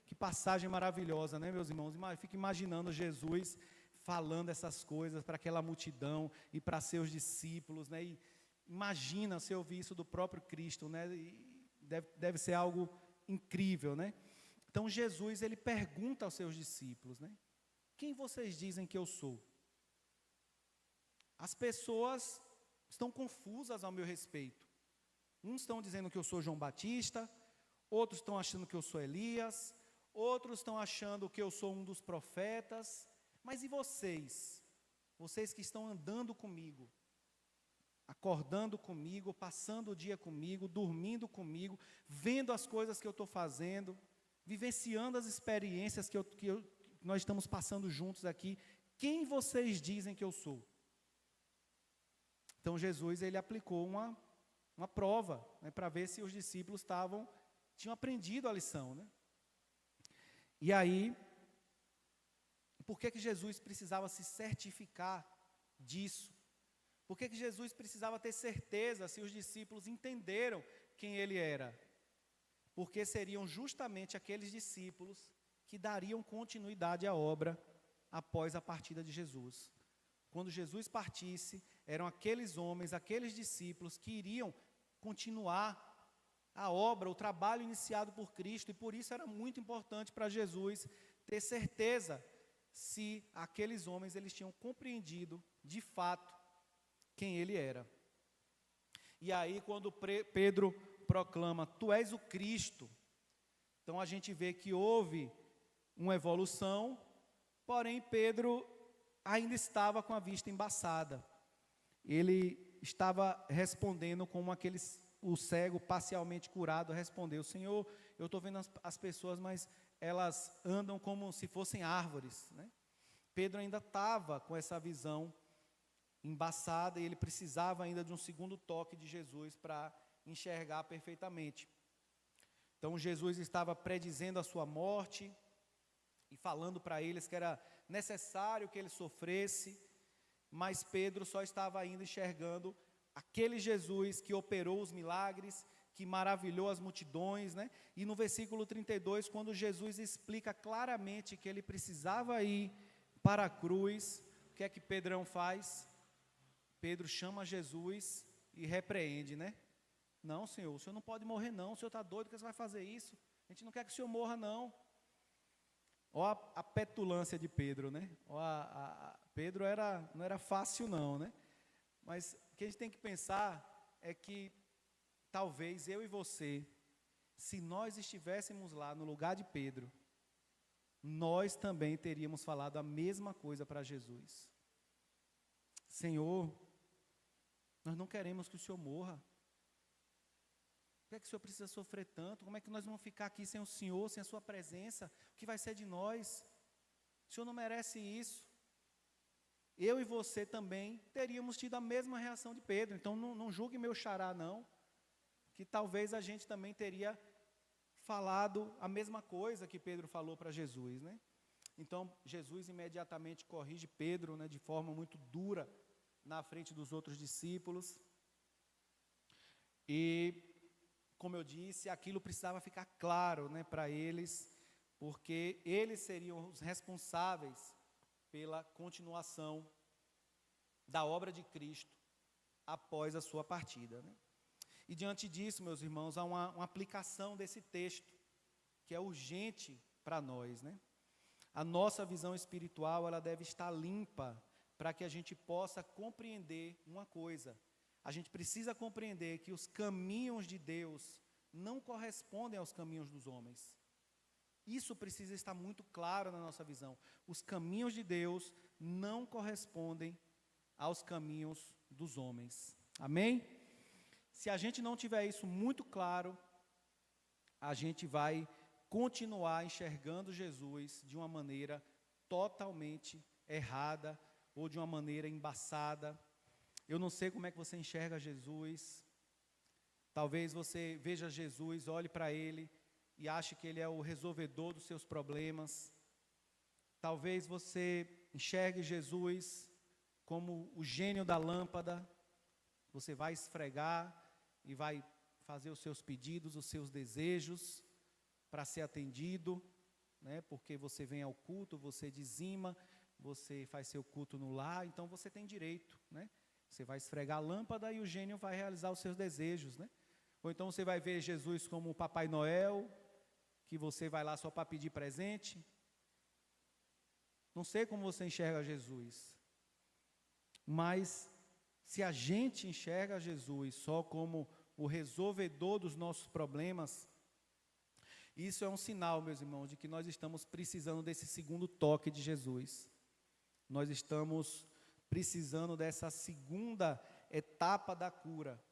Que passagem maravilhosa, né, meus irmãos? Fico imaginando Jesus falando essas coisas para aquela multidão e para seus discípulos, né? E imagina se ouvir isso do próprio Cristo, né? E deve ser algo incrível, né? Então Jesus, ele pergunta aos seus discípulos, né? Quem vocês dizem que eu sou? As pessoas estão confusas ao meu respeito. Uns estão dizendo que eu sou João Batista, outros estão achando que eu sou Elias, outros estão achando que eu sou um dos profetas. Mas e vocês? Vocês que estão andando comigo, acordando comigo, passando o dia comigo, dormindo comigo, vendo as coisas que eu estou fazendo, vivenciando as experiências que nós estamos passando juntos aqui. Quem vocês dizem que eu sou? Então Jesus, ele aplicou uma prova, né, para ver se os discípulos tinham aprendido a lição, né? E aí, por que Jesus precisava se certificar disso? Por que Jesus precisava ter certeza se os discípulos entenderam quem ele era? Porque seriam justamente aqueles discípulos que dariam continuidade à obra após a partida de Jesus. Quando Jesus partisse, eram aqueles homens, aqueles discípulos que iriam continuar a obra, o trabalho iniciado por Cristo, e por isso era muito importante para Jesus ter certeza se aqueles homens eles tinham compreendido de fato quem ele era. E aí quando Pedro proclama: tu és o Cristo, então a gente vê que houve uma evolução, porém Pedro ainda estava com a vista embaçada. Ele estava respondendo como o cego parcialmente curado respondeu: Senhor, eu estou vendo as pessoas, mas elas andam como se fossem árvores, né? Pedro ainda estava com essa visão embaçada e ele precisava ainda de um segundo toque de Jesus para enxergar perfeitamente. Então Jesus estava predizendo a sua morte e falando para eles que era necessário que ele sofresse, mas Pedro só estava ainda enxergando aquele Jesus que operou os milagres, que maravilhou as multidões, né? E no versículo 32, quando Jesus explica claramente que ele precisava ir para a cruz, o que é que Pedrão faz? Pedro chama Jesus e repreende, né? Não, Senhor, o Senhor não pode morrer não, o Senhor está doido que você vai fazer isso? A gente não quer que o Senhor morra não. Olha a petulância de Pedro, né? Pedro não era fácil não, né? Mas o que a gente tem que pensar é que talvez eu e você, se nós estivéssemos lá no lugar de Pedro, nós também teríamos falado a mesma coisa para Jesus. Senhor, nós não queremos que o Senhor morra. Por que é que o Senhor precisa sofrer tanto? Como é que nós vamos ficar aqui sem o Senhor, sem a sua presença? O que vai ser de nós? O Senhor não merece isso. Eu e você também teríamos tido a mesma reação de Pedro. Então não julgue meu xará não, que talvez a gente também teria falado a mesma coisa que Pedro falou para Jesus, né? Então Jesus imediatamente corrige Pedro, né, de forma muito dura na frente dos outros discípulos. E como eu disse, aquilo precisava ficar claro, né, para eles, porque eles seriam os responsáveis pela continuação da obra de Cristo após a sua partida, né? E diante disso, meus irmãos, há uma aplicação desse texto que é urgente para nós, né? A nossa visão espiritual, ela deve estar limpa para que a gente possa compreender uma coisa. A gente precisa compreender que os caminhos de Deus não correspondem aos caminhos dos homens. Isso precisa estar muito claro na nossa visão. Os caminhos de Deus não correspondem aos caminhos dos homens. Amém? Se a gente não tiver isso muito claro, a gente vai continuar enxergando Jesus de uma maneira totalmente errada ou de uma maneira embaçada. Eu não sei como é que você enxerga Jesus. Talvez você veja Jesus, olhe para Ele e ache que Ele é o resolvedor dos seus problemas. Talvez você enxergue Jesus como o gênio da lâmpada. Você vai esfregar e vai fazer os seus pedidos, os seus desejos para ser atendido, né? Porque você vem ao culto, você dizima, você faz seu culto no lar, então você tem direito, né? Você vai esfregar a lâmpada e o gênio vai realizar os seus desejos, né? Ou então você vai ver Jesus como o Papai Noel, que você vai lá só para pedir presente. Não sei como você enxerga Jesus, mas se a gente enxerga Jesus só como o resolvedor dos nossos problemas, isso é um sinal, meus irmãos, de que nós estamos precisando desse segundo toque de Jesus. Nós estamos precisando dessa segunda etapa da cura.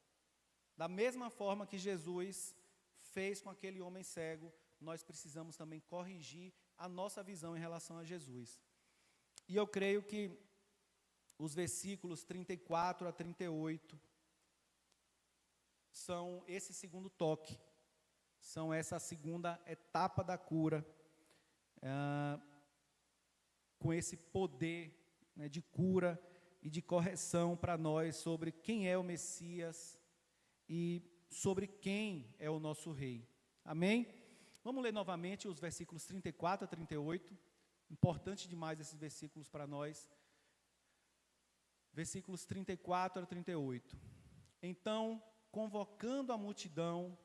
Da mesma forma que Jesus fez com aquele homem cego, nós precisamos também corrigir a nossa visão em relação a Jesus. E eu creio que os versículos 34 a 38 são esse segundo toque, são essa segunda etapa da cura, com esse poder, né, de cura e de correção para nós sobre quem é o Messias e sobre quem é o nosso rei. Amém? Vamos ler novamente os versículos 34 a 38. Importante demais esses versículos para nós. Versículos 34 a 38. Então, convocando a multidão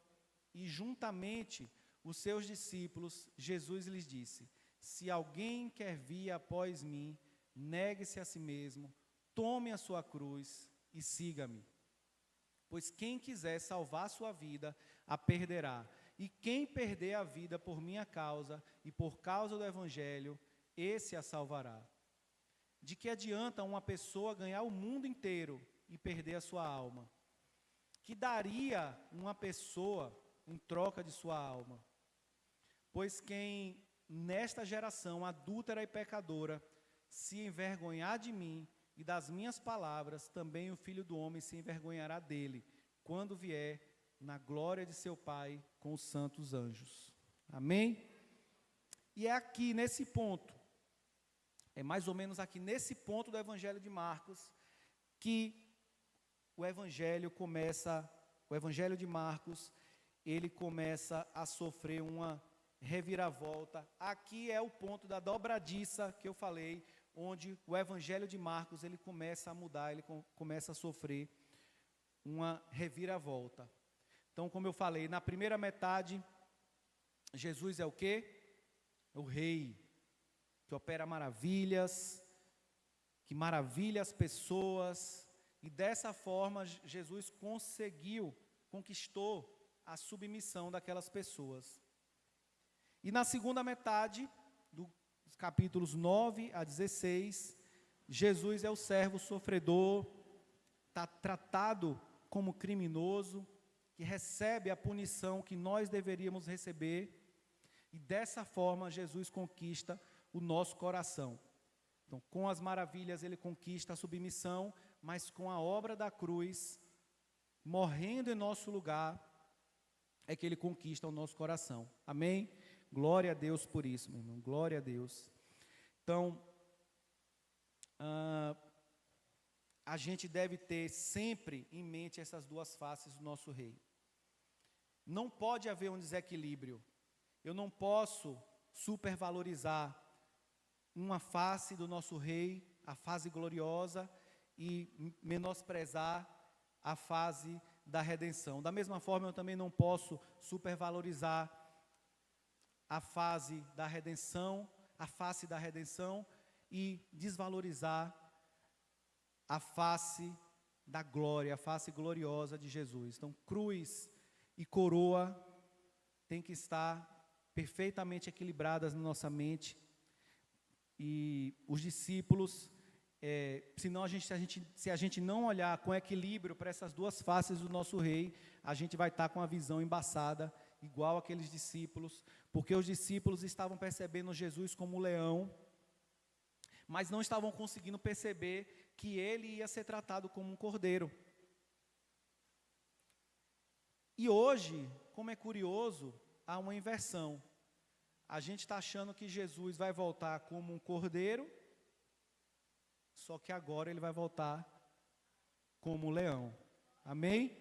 e juntamente os seus discípulos, Jesus lhes disse: se alguém quer vir após mim, negue-se a si mesmo, tome a sua cruz e siga-me. Pois quem quiser salvar sua vida, a perderá. E quem perder a vida por minha causa e por causa do Evangelho, esse a salvará. De que adianta uma pessoa ganhar o mundo inteiro e perder a sua alma? Que daria uma pessoa em troca de sua alma? Pois quem nesta geração adúltera e pecadora se envergonhar de mim e das minhas palavras, também o Filho do Homem se envergonhará dele, quando vier na glória de seu Pai com os santos anjos. Amém? E é aqui, nesse ponto, é mais ou menos aqui nesse ponto do Evangelho de Marcos, que o Evangelho de Marcos, ele começa a sofrer uma reviravolta. Aqui é o ponto da dobradiça que eu falei, onde o Evangelho de Marcos, ele começa a mudar, ele começa a sofrer uma reviravolta. Então, como eu falei, na primeira metade, Jesus é o quê? É o rei, que opera maravilhas, que maravilha as pessoas, e dessa forma Jesus conquistou a submissão daquelas pessoas. E na segunda metade, dos capítulos 9 a 16, Jesus é o servo sofredor, está tratado como criminoso, que recebe a punição que nós deveríamos receber, e dessa forma Jesus conquista o nosso coração. Então, com as maravilhas ele conquista a submissão, mas com a obra da cruz, morrendo em nosso lugar, é que ele conquista o nosso coração. Amém? Glória a Deus por isso, meu irmão. Glória a Deus. Então, a gente deve ter sempre em mente essas duas faces do nosso rei. Não pode haver um desequilíbrio. Eu não posso supervalorizar uma face do nosso rei, a fase gloriosa, e menosprezar a fase da redenção. Da mesma forma, eu também não posso supervalorizar a fase da redenção, a face da redenção, e desvalorizar a face da glória, a face gloriosa de Jesus. Então, cruz e coroa tem que estar perfeitamente equilibradas na nossa mente. E os discípulos, se a gente não olhar com equilíbrio para essas duas faces do nosso rei, a gente vai estar com a visão embaçada, igual aqueles discípulos, porque os discípulos estavam percebendo Jesus como um leão, mas não estavam conseguindo perceber que ele ia ser tratado como um cordeiro. E hoje, como é curioso, há uma inversão. A gente está achando que Jesus vai voltar como um cordeiro, só que agora ele vai voltar como um leão. Amém?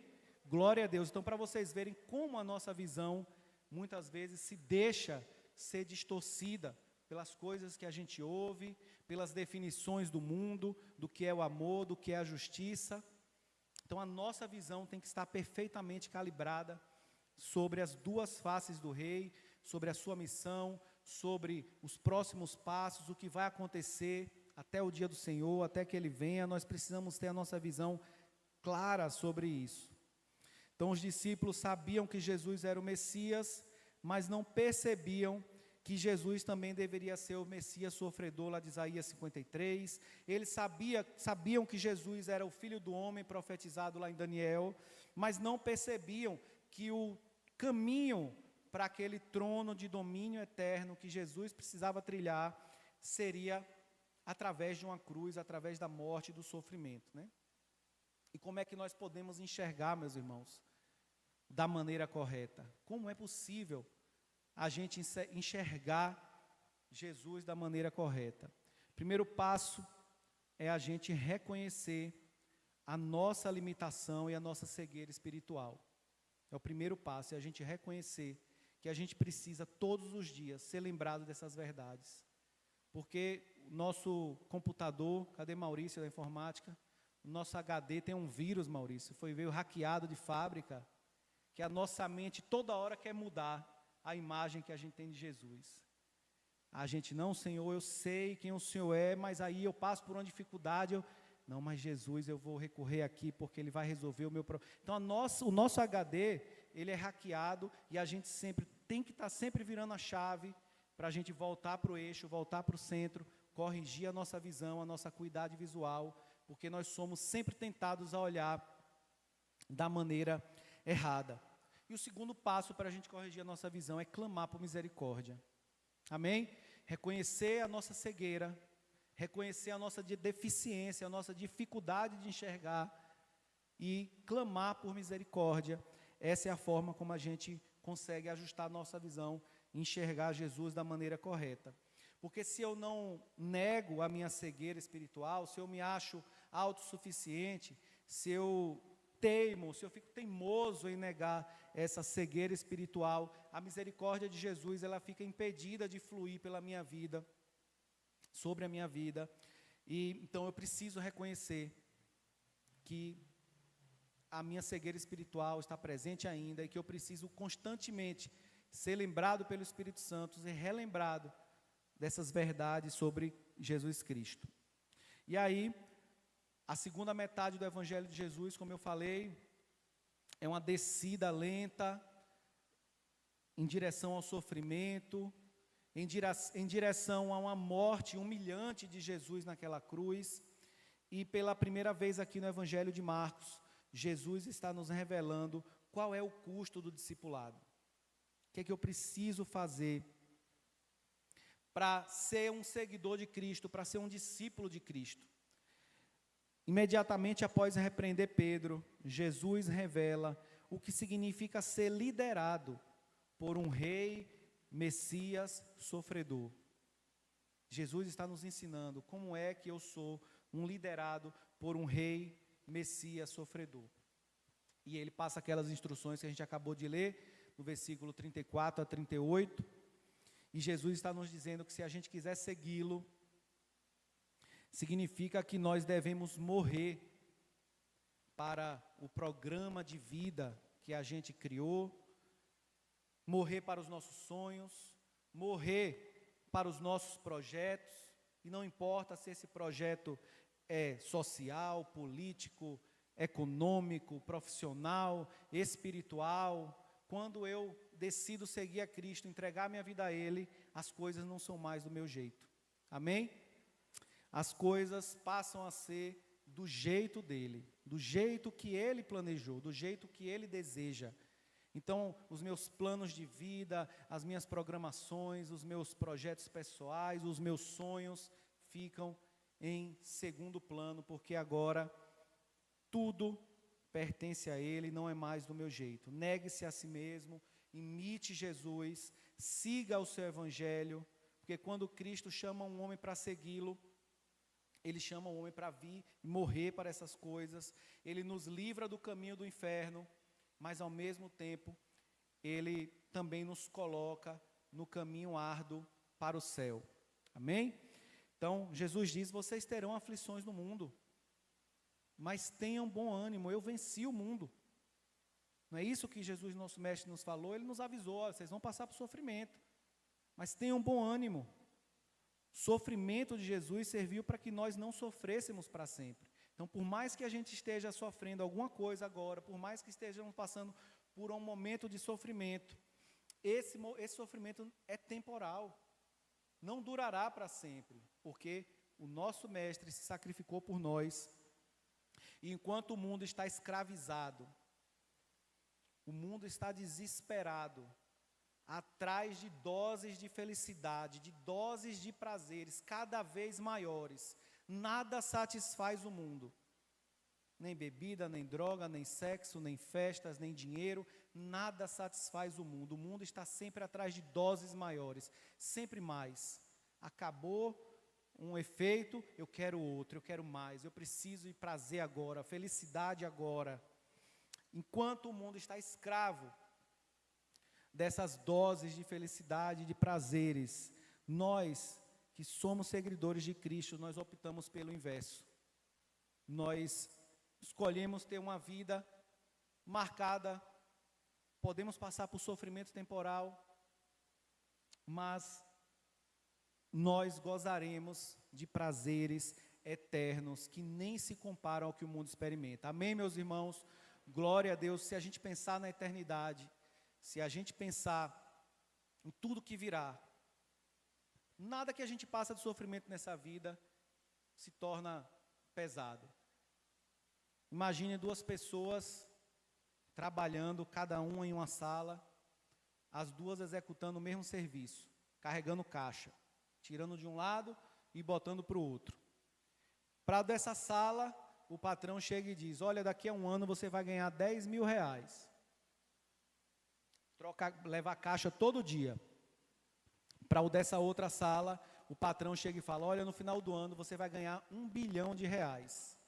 Glória a Deus. Então, para vocês verem como a nossa visão, muitas vezes, se deixa ser distorcida pelas coisas que a gente ouve, pelas definições do mundo, do que é o amor, do que é a justiça. Então, a nossa visão tem que estar perfeitamente calibrada sobre as duas faces do rei, sobre a sua missão, sobre os próximos passos, o que vai acontecer até o dia do Senhor, até que Ele venha. Nós precisamos ter a nossa visão clara sobre isso. Então, os discípulos sabiam que Jesus era o Messias, mas não percebiam que Jesus também deveria ser o Messias sofredor, lá de Isaías 53. Eles sabiam que Jesus era o Filho do Homem profetizado lá em Daniel, mas não percebiam que o caminho para aquele trono de domínio eterno que Jesus precisava trilhar seria através de uma cruz, através da morte e do sofrimento, né? E como é que nós podemos enxergar, meus irmãos, da maneira correta? Como é possível a gente enxergar Jesus da maneira correta? Primeiro passo é a gente reconhecer a nossa limitação e a nossa cegueira espiritual. É o primeiro passo, é a gente reconhecer que a gente precisa todos os dias ser lembrado dessas verdades. Porque o nosso computador, cadê Maurício da informática? O nosso HD tem um vírus, Maurício, veio hackeado de fábrica, que a nossa mente toda hora quer mudar a imagem que a gente tem de Jesus. A gente, não, Senhor, eu sei quem o Senhor é, mas aí eu passo por uma dificuldade, não, mas Jesus, eu vou recorrer aqui, porque Ele vai resolver o meu problema. Então, o nosso HD, ele é hackeado, e a gente tem que estar sempre virando a chave, para a gente voltar para o eixo, voltar para o centro, corrigir a nossa visão, a nossa acuidade visual, porque nós somos sempre tentados a olhar da maneira errada. E o segundo passo para a gente corrigir a nossa visão é clamar por misericórdia. Amém? Reconhecer a nossa cegueira, reconhecer a nossa deficiência, a nossa dificuldade de enxergar e clamar por misericórdia. Essa é a forma como a gente consegue ajustar a nossa visão e enxergar Jesus da maneira correta. Porque se eu não nego a minha cegueira espiritual, se eu me acho autossuficiente, se eu teimo, se eu fico teimoso em negar essa cegueira espiritual, a misericórdia de Jesus, ela fica impedida de fluir pela minha vida, sobre a minha vida. E então eu preciso reconhecer que a minha cegueira espiritual está presente ainda e que eu preciso constantemente ser lembrado pelo Espírito Santo e relembrado dessas verdades sobre Jesus Cristo. E aí, a segunda metade do Evangelho de Jesus, como eu falei, é uma descida lenta em direção ao sofrimento, em direção a uma morte humilhante de Jesus naquela cruz. E pela primeira vez aqui no Evangelho de Marcos, Jesus está nos revelando qual é o custo do discipulado. O que é que eu preciso fazer para ser um seguidor de Cristo, para ser um discípulo de Cristo? Imediatamente após repreender Pedro, Jesus revela o que significa ser liderado por um rei, Messias, sofredor. Jesus está nos ensinando como é que eu sou um liderado por um rei, Messias, sofredor. E ele passa aquelas instruções que a gente acabou de ler, no versículo 34 a 38, e Jesus está nos dizendo que se a gente quiser segui-lo, significa que nós devemos morrer para o programa de vida que a gente criou, morrer para os nossos sonhos, morrer para os nossos projetos, e não importa se esse projeto é social, político, econômico, profissional, espiritual. Quando eu decido seguir a Cristo, entregar minha vida a Ele, as coisas não são mais do meu jeito. Amém? As coisas passam a ser do jeito dEle, do jeito que Ele planejou, do jeito que Ele deseja. Então, os meus planos de vida, as minhas programações, os meus projetos pessoais, os meus sonhos ficam em segundo plano, porque agora tudo pertence a Ele, não é mais do meu jeito. Negue-se a si mesmo, imite Jesus, siga o seu Evangelho, porque quando Cristo chama um homem para segui-lo, Ele chama um homem para vir e morrer para essas coisas. Ele nos livra do caminho do inferno, mas ao mesmo tempo, Ele também nos coloca no caminho árduo para o céu. Amém? Então, Jesus diz, vocês terão aflições no mundo, mas tenham bom ânimo, eu venci o mundo. Não é isso que Jesus, nosso mestre, nos falou? Ele nos avisou, ó, vocês vão passar por sofrimento, mas tenham bom ânimo. O sofrimento de Jesus serviu para que nós não sofrêssemos para sempre. Então, por mais que a gente esteja sofrendo alguma coisa agora, por mais que estejamos passando por um momento de sofrimento, esse sofrimento é temporal, não durará para sempre, porque o nosso mestre se sacrificou por nós, e enquanto o mundo está escravizado, o mundo está desesperado, atrás de doses de felicidade, de doses de prazeres cada vez maiores. Nada satisfaz o mundo, nem bebida, nem droga, nem sexo, nem festas, nem dinheiro, nada satisfaz o mundo. O mundo está sempre atrás de doses maiores, sempre mais. Acabou um efeito, eu quero outro, eu quero mais, eu preciso de prazer agora, felicidade agora. Enquanto o mundo está escravo dessas doses de felicidade, de prazeres, nós que somos seguidores de Cristo, nós optamos pelo inverso. Nós escolhemos ter uma vida marcada, podemos passar por sofrimento temporal, mas nós gozaremos de prazeres eternos que nem se comparam ao que o mundo experimenta. Amém, meus irmãos? Glória a Deus. Se a gente pensar na eternidade, se a gente pensar em tudo que virá, nada que a gente passa de sofrimento nessa vida se torna pesado. Imagine duas pessoas trabalhando, cada uma em uma sala, as duas executando o mesmo serviço, carregando caixa, tirando de um lado, e botando para o outro. Para dessa sala, o patrão chega e diz, olha, daqui a um ano você vai ganhar 10 mil reais. Leva a caixa todo dia. Para o dessa outra sala, o patrão chega e fala, olha, no final do ano você vai ganhar 1 bilhão de reais.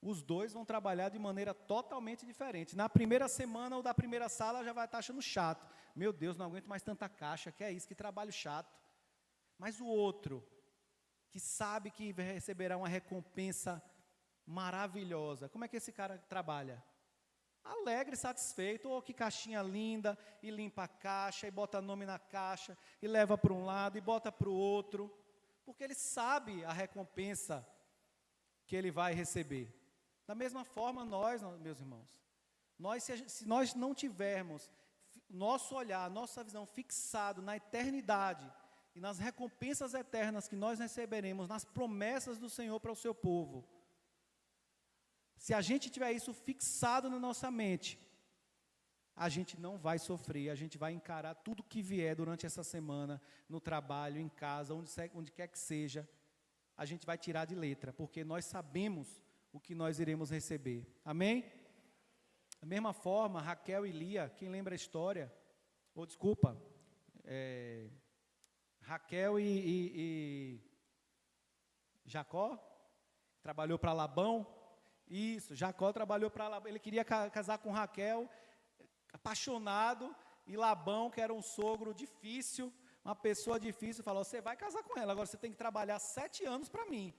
Os dois vão trabalhar de maneira totalmente diferente. Na primeira semana, o da primeira sala já vai estar achando chato. Meu Deus, não aguento mais tanta caixa, que é isso, que trabalho chato. Mas o outro, que sabe que receberá uma recompensa maravilhosa, como é que esse cara trabalha? Alegre, satisfeito, oh, que caixinha linda, e limpa a caixa, e bota nome na caixa, e leva para um lado, e bota para o outro, porque ele sabe a recompensa que ele vai receber. Da mesma forma, nós, meus irmãos, se nós não tivermos nosso olhar, nossa visão fixado na eternidade, e nas recompensas eternas que nós receberemos, nas promessas do Senhor para o seu povo, se a gente tiver isso fixado na nossa mente, a gente não vai sofrer, a gente vai encarar tudo que vier durante essa semana, no trabalho, em casa, onde quer que seja, a gente vai tirar de letra, porque nós sabemos o que nós iremos receber. Amém? Da mesma forma, Raquel e Lia, quem lembra a história? Raquel e Jacó, trabalhou para Labão. Isso, Jacó trabalhou para Labão, ele queria casar com Raquel, apaixonado, e Labão, que era um sogro difícil, uma pessoa difícil, falou, você vai casar com ela, agora você tem que trabalhar 7 anos para mim.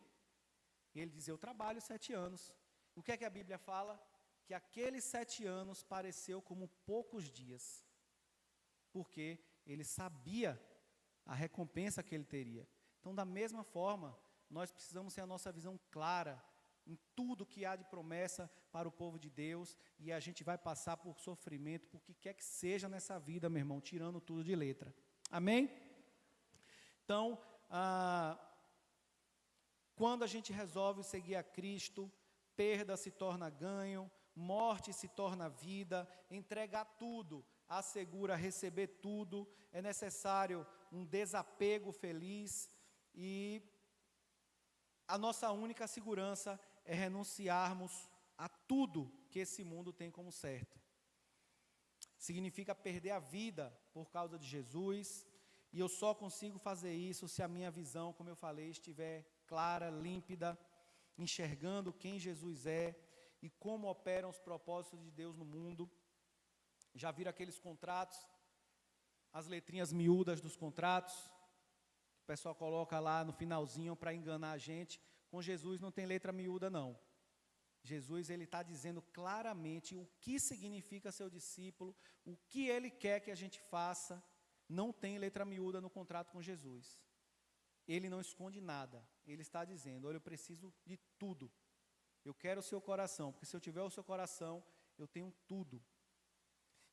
E ele diz, eu trabalho 7 anos. O que é que a Bíblia fala? Que aqueles 7 anos pareceu como poucos dias, porque ele sabia a recompensa que ele teria. Então, da mesma forma, nós precisamos ter a nossa visão clara, em tudo que há de promessa para o povo de Deus, e a gente vai passar por sofrimento, por que quer que seja nessa vida, meu irmão, tirando tudo de letra. Amém? Então, quando a gente resolve seguir a Cristo, perda se torna ganho, morte se torna vida, entregar tudo, assegura receber tudo, é necessário um desapego feliz, e a nossa única segurança é renunciarmos a tudo que esse mundo tem como certo. Significa perder a vida por causa de Jesus, e eu só consigo fazer isso se a minha visão, como eu falei, estiver clara, límpida, enxergando quem Jesus é e como operam os propósitos de Deus no mundo. Já viram aqueles contratos, as letrinhas miúdas dos contratos, que o pessoal coloca lá no finalzinho para enganar a gente? Com Jesus não tem letra miúda, não. Jesus, ele está dizendo claramente o que significa seu discípulo, o que ele quer que a gente faça. Não tem letra miúda no contrato com Jesus. Ele não esconde nada. Ele está dizendo, olha, eu preciso de tudo. Eu quero o seu coração, porque se eu tiver o seu coração, eu tenho tudo.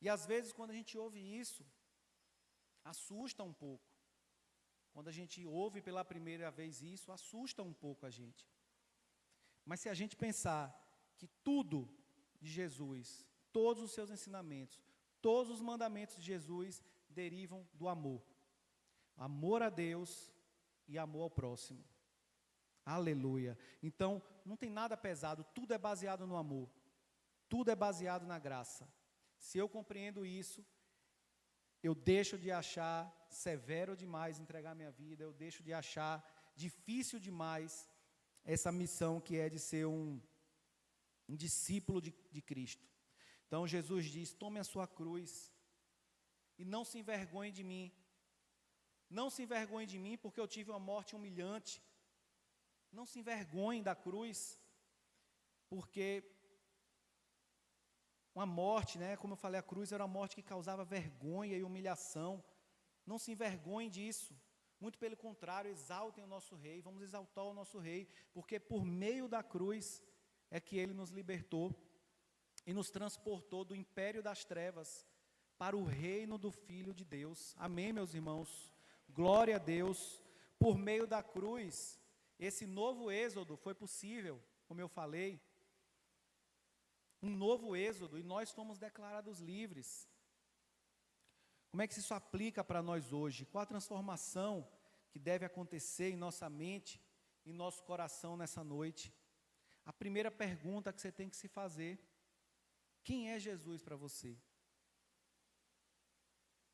E às vezes, quando a gente ouve isso, assusta um pouco. Quando a gente ouve pela primeira vez isso, assusta um pouco a gente. Mas se a gente pensar que tudo de Jesus, todos os seus ensinamentos, todos os mandamentos de Jesus derivam do amor. Amor a Deus e amor ao próximo. Aleluia. Então, não tem nada pesado, tudo é baseado no amor. Tudo é baseado na graça. Se eu compreendo isso, eu deixo de achar severo demais entregar minha vida, eu deixo de achar difícil demais essa missão que é de ser um discípulo de Cristo. Então Jesus diz, tome a sua cruz e não se envergonhe de mim. Não se envergonhe de mim porque eu tive uma morte humilhante. Não se envergonhe da cruz, porque uma morte, como eu falei, a cruz era uma morte que causava vergonha e humilhação. Não se envergonhe disso. Muito pelo contrário, exaltem o nosso rei, vamos exaltar o nosso rei, porque por meio da cruz é que ele nos libertou e nos transportou do império das trevas para o reino do Filho de Deus. Amém, meus irmãos? Glória a Deus. Por meio da cruz, esse novo êxodo foi possível, como eu falei, um novo êxodo, e nós fomos declarados livres. Como é que isso aplica para nós hoje? Qual a transformação que que deve acontecer em nossa mente, em nosso coração nessa noite. A primeira pergunta que você tem que se fazer: quem é Jesus para você?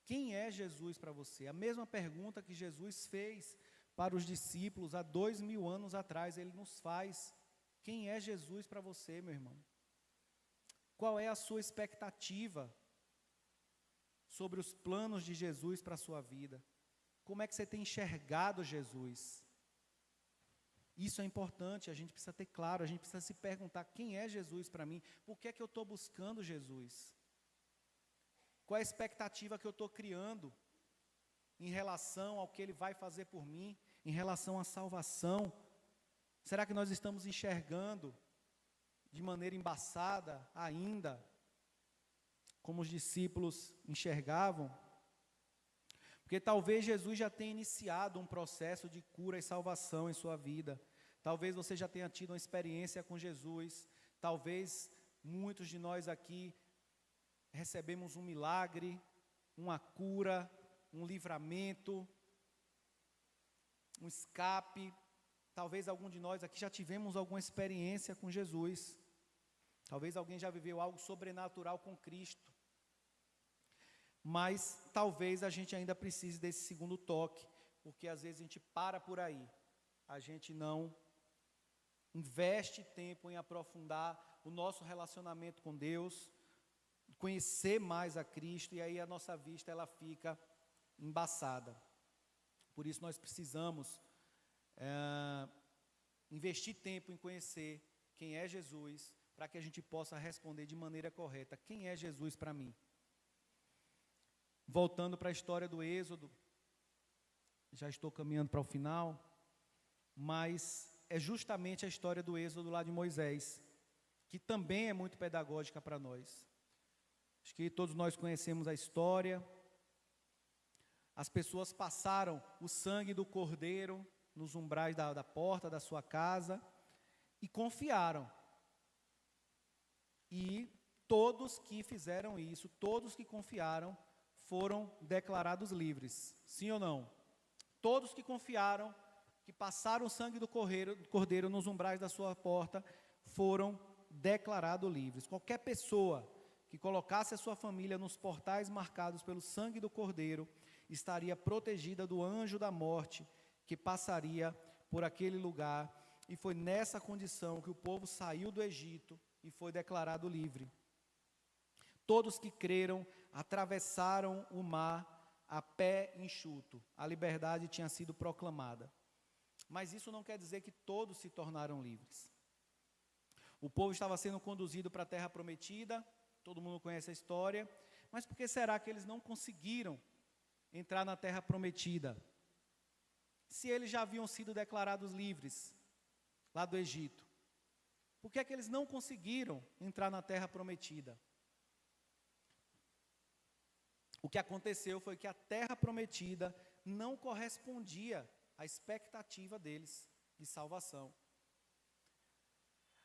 Quem é Jesus para você? A mesma pergunta que Jesus fez para os discípulos há 2000 anos atrás, Ele nos faz. Quem é Jesus para você, meu irmão? Qual é a sua expectativa sobre os planos de Jesus para a sua vida? Como é que você tem enxergado Jesus? Isso é importante, a gente precisa ter claro, a gente precisa se perguntar: quem é Jesus para mim? Por que é que eu estou buscando Jesus? Qual é a expectativa que eu estou criando em relação ao que Ele vai fazer por mim, em relação à salvação? Será que nós estamos enxergando de maneira embaçada ainda, como os discípulos enxergavam? Porque talvez Jesus já tenha iniciado um processo de cura e salvação em sua vida. Talvez você já tenha tido uma experiência com Jesus. Talvez muitos de nós aqui recebemos um milagre, uma cura, um livramento, um escape. Talvez algum de nós aqui já tivemos alguma experiência com Jesus. Talvez alguém já viveu algo sobrenatural com Cristo. Mas talvez a gente ainda precise desse segundo toque, porque às vezes a gente para por aí. A gente não investe tempo em aprofundar o nosso relacionamento com Deus, conhecer mais a Cristo, e aí a nossa vista ela fica embaçada. Por isso nós precisamos investir tempo em conhecer quem é Jesus, para que a gente possa responder de maneira correta: quem é Jesus para mim? Voltando para a história do Êxodo, já estou caminhando para o final, mas é justamente a história do Êxodo lá de Moisés, que também é muito pedagógica para nós. Acho que todos nós conhecemos a história. As pessoas passaram o sangue do cordeiro nos umbrais da porta da sua casa e confiaram. E todos que fizeram isso, todos que confiaram, foram declarados livres. Sim ou não? Todos que confiaram, que passaram o sangue do cordeiro nos umbrais da sua porta, foram declarados livres. Qualquer pessoa que colocasse a sua família nos portais marcados pelo sangue do cordeiro, estaria protegida do anjo da morte, que passaria por aquele lugar. E foi nessa condição que o povo saiu do Egito e foi declarado livre. Todos que creram atravessaram o mar a pé enxuto. A liberdade tinha sido proclamada. Mas isso não quer dizer que todos se tornaram livres. O povo estava sendo conduzido para a terra prometida, todo mundo conhece a história, mas por que será que eles não conseguiram entrar na terra prometida? Se eles já haviam sido declarados livres lá do Egito, por que é que eles não conseguiram entrar na terra prometida? O que aconteceu foi que a terra prometida não correspondia à expectativa deles de salvação.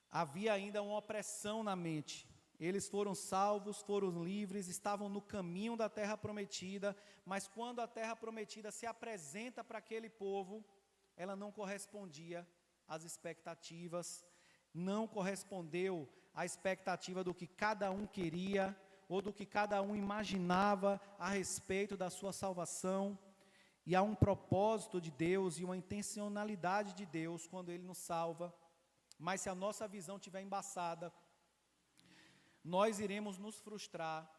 Havia ainda uma opressão na mente. Eles foram salvos, foram livres, estavam no caminho da terra prometida, mas quando a terra prometida se apresenta para aquele povo, ela não correspondia às expectativas, não correspondeu à expectativa do que cada um queria, ou do que cada um imaginava a respeito da sua salvação. E há um propósito de Deus e uma intencionalidade de Deus quando Ele nos salva, mas se a nossa visão estiver embaçada, nós iremos nos frustrar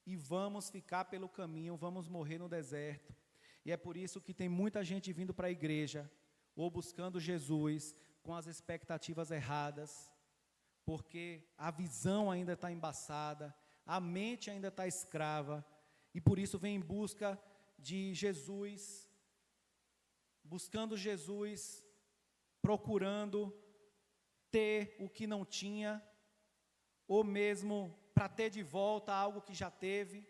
e vamos ficar pelo caminho, vamos morrer no deserto. E é por isso que tem muita gente vindo para a igreja, ou buscando Jesus, com as expectativas erradas, porque a visão ainda está embaçada, a mente ainda está escrava, e por isso vem em busca de Jesus, buscando Jesus, procurando ter o que não tinha, ou mesmo para ter de volta algo que já teve,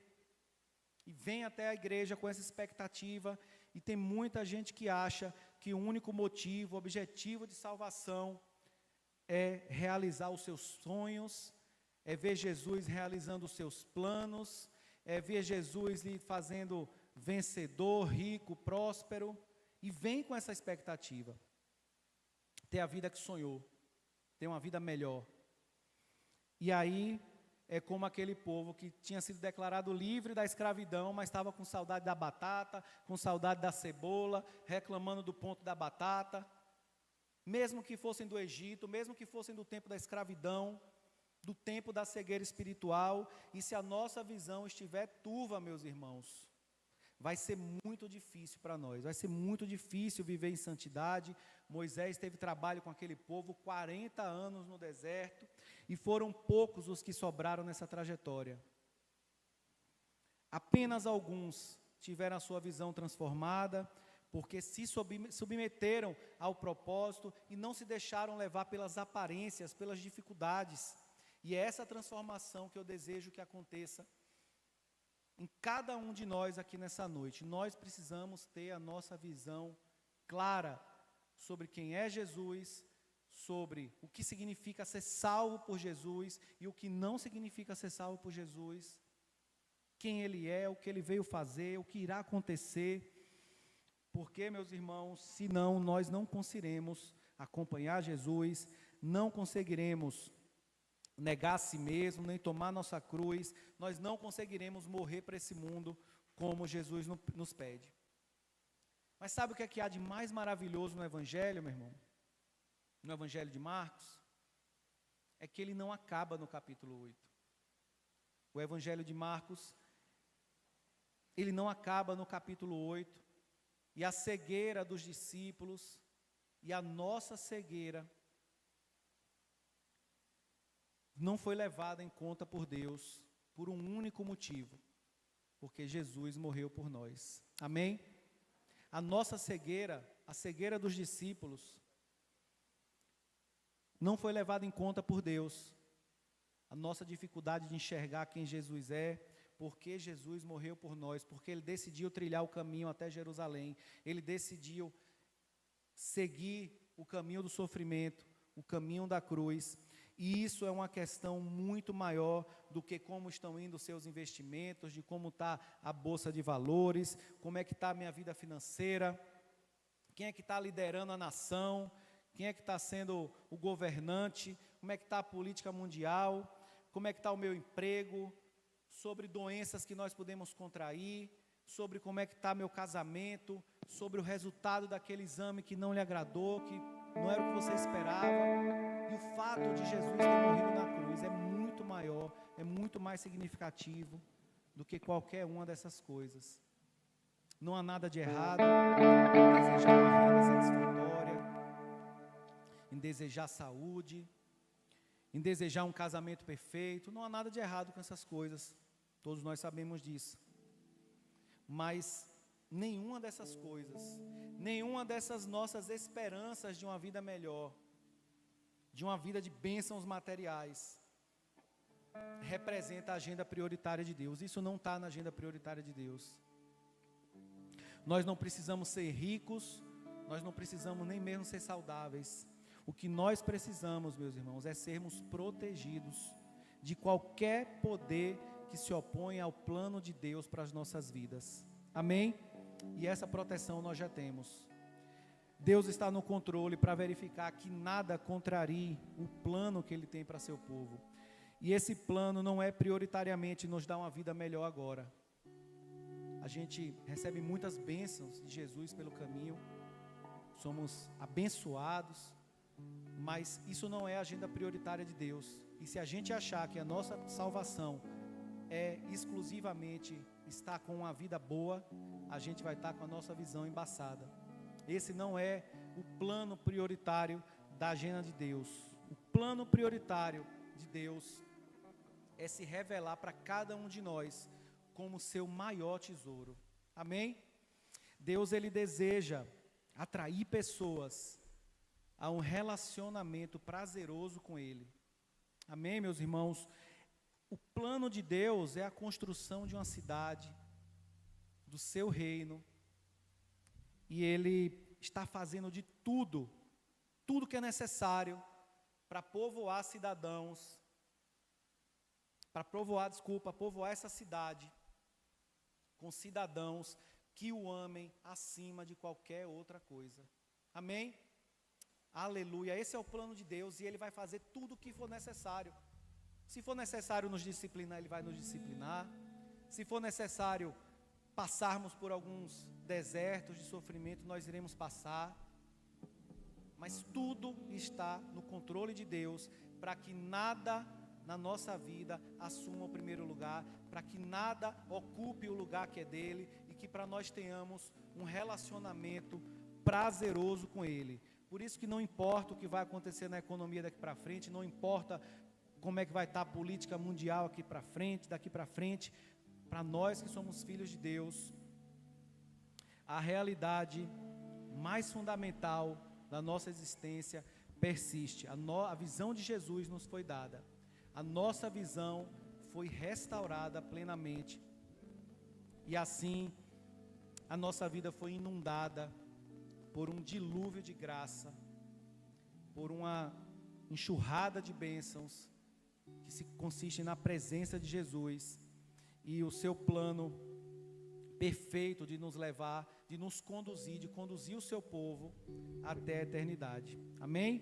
e vem até a igreja com essa expectativa, e tem muita gente que acha que o único motivo, o objetivo de salvação é realizar os seus sonhos, é ver Jesus realizando os seus planos, é ver Jesus lhe fazendo vencedor, rico, próspero, e vem com essa expectativa. Ter a vida que sonhou, ter uma vida melhor. E aí é como aquele povo que tinha sido declarado livre da escravidão, mas estava com saudade da batata, com saudade da cebola, reclamando do ponto da batata. Mesmo que fossem do Egito, mesmo que fossem do tempo da escravidão, do tempo da cegueira espiritual, e se a nossa visão estiver turva, meus irmãos, vai ser muito difícil para nós, vai ser muito difícil viver em santidade. Moisés teve trabalho com aquele povo 40 anos no deserto, e foram poucos os que sobraram nessa trajetória. Apenas alguns tiveram a sua visão transformada, porque se submeteram ao propósito e não se deixaram levar pelas aparências, pelas dificuldades. E é essa transformação que eu desejo que aconteça em cada um de nós aqui nessa noite. Nós precisamos ter a nossa visão clara sobre quem é Jesus, sobre o que significa ser salvo por Jesus e o que não significa ser salvo por Jesus, quem Ele é, o que Ele veio fazer, o que irá acontecer. Porque, meus irmãos, senão nós não conseguiremos acompanhar Jesus, não conseguiremos negar a si mesmo, nem tomar nossa cruz, nós não conseguiremos morrer para esse mundo como Jesus nos pede. Mas sabe o que é que há de mais maravilhoso no Evangelho, meu irmão? No Evangelho de Marcos? É que ele não acaba no capítulo 8. O Evangelho de Marcos, ele não acaba no capítulo 8, e a cegueira dos discípulos, e a nossa cegueira, não foi levada em conta por Deus, por um único motivo, porque Jesus morreu por nós. Amém? A nossa cegueira, a cegueira dos discípulos, não foi levada em conta por Deus. A nossa dificuldade de enxergar quem Jesus é, porque Jesus morreu por nós, porque Ele decidiu trilhar o caminho até Jerusalém, Ele decidiu seguir o caminho do sofrimento, o caminho da cruz. E isso é uma questão muito maior do que como estão indo os seus investimentos, de como está a bolsa de valores, como é que está a minha vida financeira, quem é que está liderando a nação, quem é que está sendo o governante, como é que está a política mundial, como é que está o meu emprego, sobre doenças que nós podemos contrair, sobre como é que está meu casamento, sobre o resultado daquele exame que não lhe agradou, que não era o que você esperava. E o fato de Jesus ter morrido na cruz é muito maior, é muito mais significativo do que qualquer uma dessas coisas. Não há nada de errado em desejar uma renda satisfatória, em desejar saúde, em desejar um casamento perfeito. Não há nada de errado com essas coisas, todos nós sabemos disso. Mas nenhuma dessas coisas, nenhuma dessas nossas esperanças de uma vida melhor, de uma vida de bênçãos materiais, representa a agenda prioritária de Deus. Isso não está na agenda prioritária de Deus. Nós não precisamos ser ricos, nós não precisamos nem mesmo ser saudáveis. O que nós precisamos, meus irmãos, é sermos protegidos de qualquer poder que se opõe ao plano de Deus para as nossas vidas. Amém? E essa proteção nós já temos. Deus está no controle para verificar que nada contrarie o plano que Ele tem para seu povo. E esse plano não é prioritariamente nos dar uma vida melhor agora. A gente recebe muitas bênçãos de Jesus pelo caminho, somos abençoados, mas isso não é a agenda prioritária de Deus. E se a gente achar que a nossa salvação é exclusivamente estar com uma vida boa, a gente vai estar com a nossa visão embaçada. Esse não é o plano prioritário da agenda de Deus. O plano prioritário de Deus é se revelar para cada um de nós como seu maior tesouro. Amém? Deus, Ele deseja atrair pessoas a um relacionamento prazeroso com Ele. Amém, meus irmãos? O plano de Deus é a construção de uma cidade, do seu reino, e Ele está fazendo de tudo que é necessário para povoar cidadãos, povoar essa cidade com cidadãos que o amem acima de qualquer outra coisa. Amém? Aleluia. Esse é o plano de Deus e Ele vai fazer tudo o que for necessário. Se for necessário nos disciplinar, Ele vai nos disciplinar. Se for necessário passarmos por alguns desertos de sofrimento, nós iremos passar. Mas tudo está no controle de Deus, para que nada na nossa vida assuma o primeiro lugar, para que nada ocupe o lugar que é dele, e que para nós tenhamos um relacionamento prazeroso com Ele. Por isso que não importa o que vai acontecer na economia daqui para frente, não importa como é que vai estar a política mundial aqui para frente, daqui para frente, para nós que somos filhos de Deus, a realidade mais fundamental da nossa existência persiste. A visão de Jesus nos foi dada. A nossa visão foi restaurada plenamente. E assim, a nossa vida foi inundada por um dilúvio de graça, por uma enxurrada de bênçãos, que se consiste na presença de Jesus e o seu plano perfeito de nos levar, de nos conduzir, de conduzir o seu povo até a eternidade. Amém?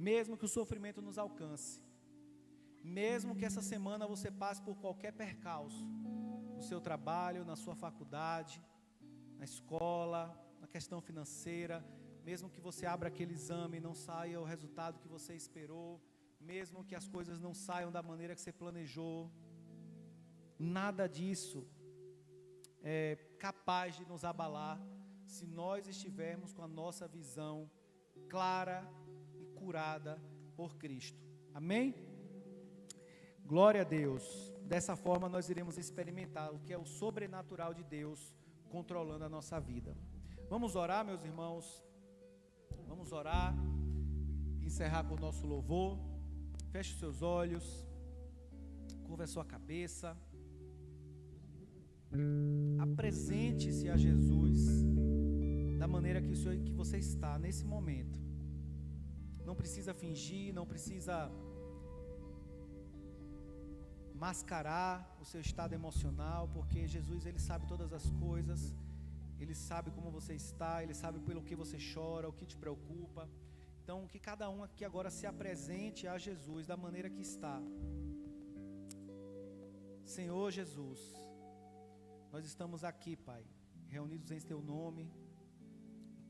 Mesmo que o sofrimento nos alcance, mesmo que essa semana você passe por qualquer percalço, no seu trabalho, na sua faculdade, na escola, na questão financeira, mesmo que você abra aquele exame e não saia o resultado que você esperou, mesmo que as coisas não saiam da maneira que você planejou, nada disso é capaz de nos abalar, se nós estivermos com a nossa visão clara e curada por Cristo. Amém? Glória a Deus. Dessa forma nós iremos experimentar o que é o sobrenatural de Deus controlando a nossa vida. Vamos orar, meus irmãos. Vamos orar, encerrar com o nosso louvor. Feche os seus olhos, curva a sua cabeça. Apresente-se a Jesus da maneira que você está nesse momento. Não precisa fingir, não precisa mascarar o seu estado emocional, porque Jesus, Ele sabe todas as coisas. Ele sabe como você está, Ele sabe pelo que você chora, o que te preocupa. Então, que cada um aqui agora se apresente a Jesus da maneira que está. Senhor Jesus, nós estamos aqui, Pai, reunidos em Teu nome.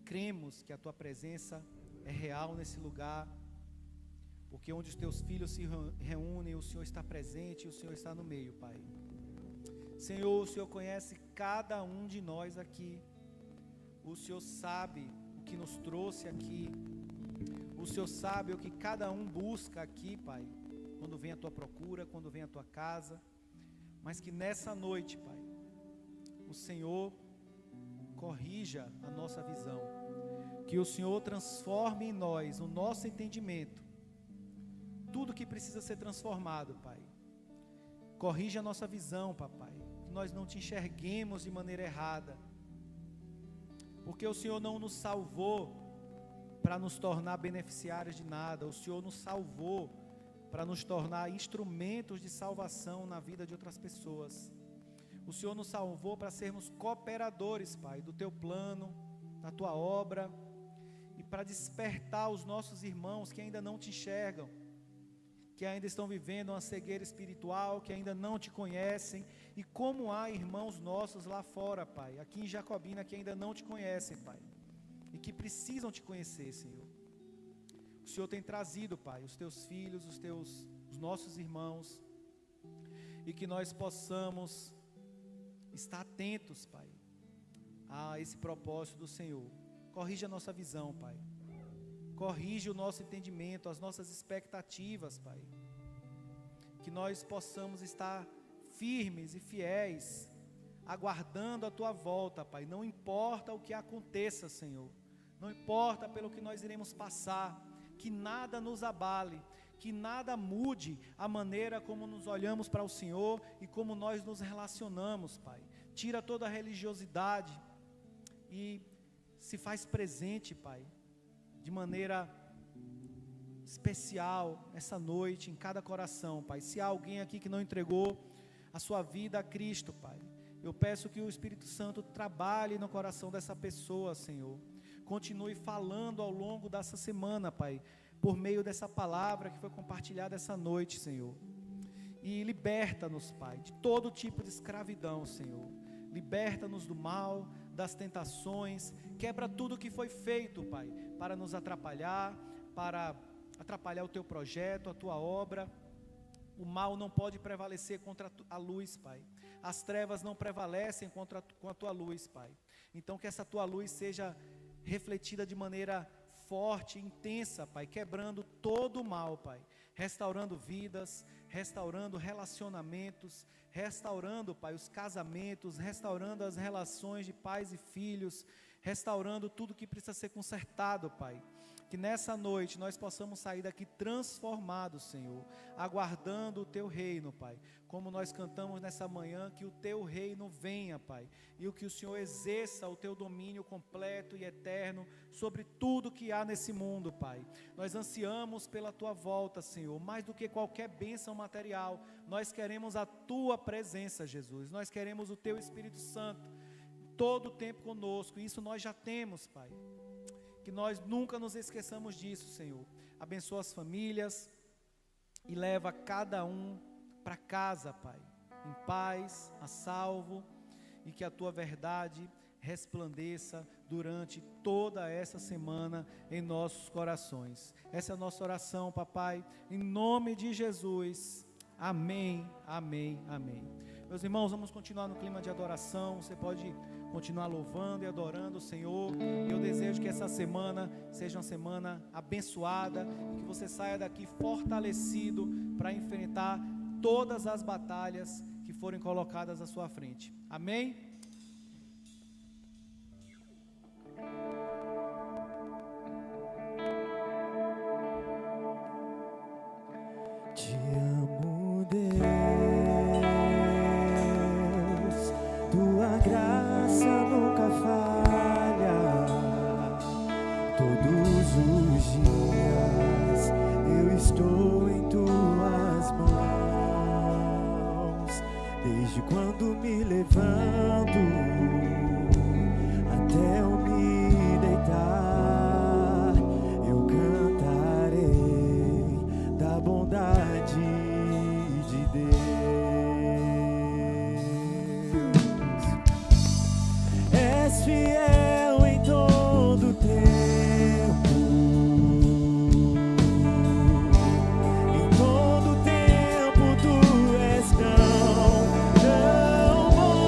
Cremos que a Tua presença é real nesse lugar, porque onde os Teus filhos se reúnem, o Senhor está presente e o Senhor está no meio, Pai. Senhor, o Senhor conhece cada um de nós aqui. O Senhor sabe o que nos trouxe aqui. O Senhor sabe o que cada um busca aqui, Pai, quando vem a Tua procura, quando vem a Tua casa. Mas que nessa noite, Pai, o Senhor corrija a nossa visão. Que o Senhor transforme em nós o nosso entendimento. Tudo que precisa ser transformado, Pai. Corrija a nossa visão, Papai. Que nós não te enxerguemos de maneira errada. Porque o Senhor não nos salvou para nos tornar beneficiários de nada. O Senhor nos salvou para nos tornar instrumentos de salvação na vida de outras pessoas. O Senhor nos salvou para sermos cooperadores, Pai, do Teu plano, da Tua obra, e para despertar os nossos irmãos que ainda não te enxergam, que ainda estão vivendo uma cegueira espiritual, que ainda não te conhecem, e como há irmãos nossos lá fora, Pai, aqui em Jacobina, que ainda não te conhecem, Pai, e que precisam te conhecer, Senhor. O Senhor tem trazido, Pai, os Teus filhos, os nossos irmãos, e que nós possamos estar atentos, Pai, a esse propósito do Senhor. Corrija a nossa visão, Pai. Corrige o nosso entendimento, as nossas expectativas, Pai. Que nós possamos estar firmes e fiéis, aguardando a Tua volta, Pai. Não importa o que aconteça, Senhor. Não importa pelo que nós iremos passar. Que nada nos abale, que nada mude a maneira como nos olhamos para o Senhor e como nós nos relacionamos, Pai. Tira toda a religiosidade e se faz presente, Pai, de maneira especial essa noite em cada coração, Pai. Se há alguém aqui que não entregou a sua vida a Cristo, Pai, Eu peço que o Espírito Santo trabalhe no coração dessa pessoa, Senhor. Continue falando ao longo dessa semana, Pai, por meio dessa palavra que foi compartilhada essa noite, Senhor. E liberta-nos, Pai, de todo tipo de escravidão, Senhor. Liberta-nos do mal, das tentações. Quebra tudo que foi feito, Pai, para nos atrapalhar, para atrapalhar o Teu projeto, a Tua obra. O mal não pode prevalecer contra a luz, Pai. As trevas não prevalecem com a Tua luz, Pai. Então que essa Tua luz seja refletida de maneira forte, intensa, Pai, quebrando todo o mal, Pai, restaurando vidas, restaurando relacionamentos, restaurando, Pai, os casamentos, restaurando as relações de pais e filhos, restaurando tudo que precisa ser consertado, Pai. Que nessa noite nós possamos sair daqui transformados, Senhor, aguardando o Teu reino, Pai. Como nós cantamos nessa manhã, que o Teu reino venha, Pai, e o que o Senhor exerça o Teu domínio completo e eterno sobre tudo que há nesse mundo, Pai. Nós ansiamos pela Tua volta, Senhor, mais do que qualquer bênção material. Nós queremos a Tua presença, Jesus. Nós queremos o Teu Espírito Santo todo o tempo conosco, e isso nós já temos, Pai. Que nós nunca nos esqueçamos disso, Senhor. Abençoa as famílias e leva cada um para casa, Pai, em paz, a salvo, e que a Tua verdade resplandeça durante toda essa semana em nossos corações. Essa é a nossa oração, Papai, em nome de Jesus. Amém, amém, amém. Meus irmãos, vamos continuar no clima de adoração. Você pode continuar louvando e adorando o Senhor. Eu desejo que essa semana seja uma semana abençoada e que você saia daqui fortalecido para enfrentar todas as batalhas que forem colocadas à sua frente. Amém? Te amo, Deus, Tua graça nunca falha. Todos os dias eu estou em Tuas mãos. Desde quando me levanto até eu me deitar, eu cantarei da bondade de Deus. És fiel em todo tempo, em todo tempo Tu és tão bom.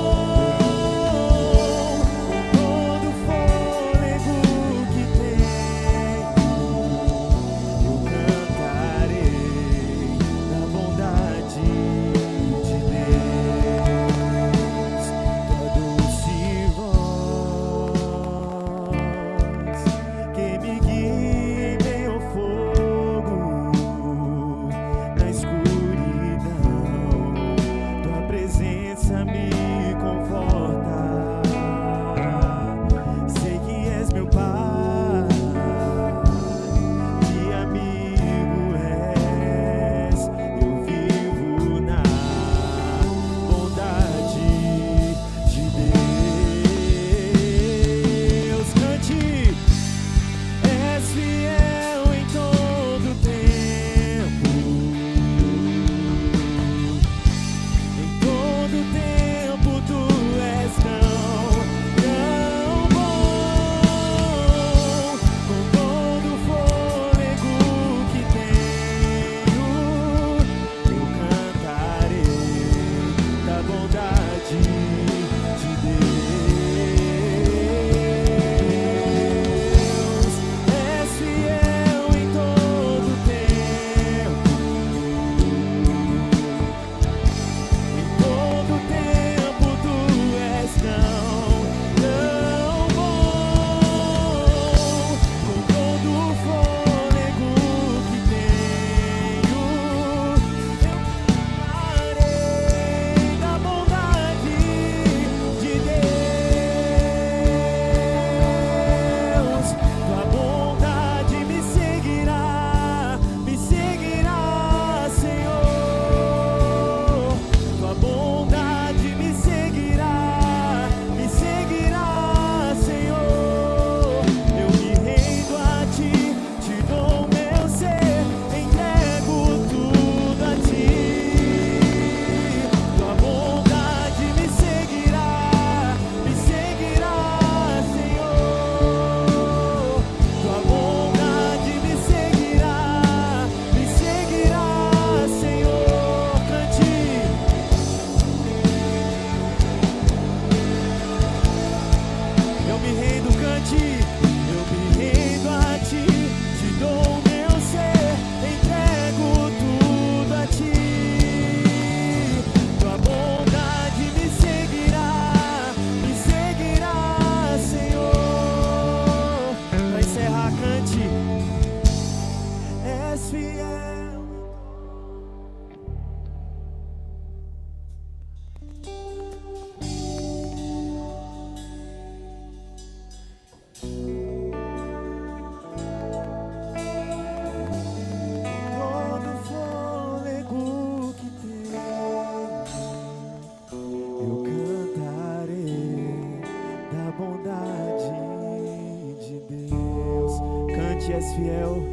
verdade és fiel.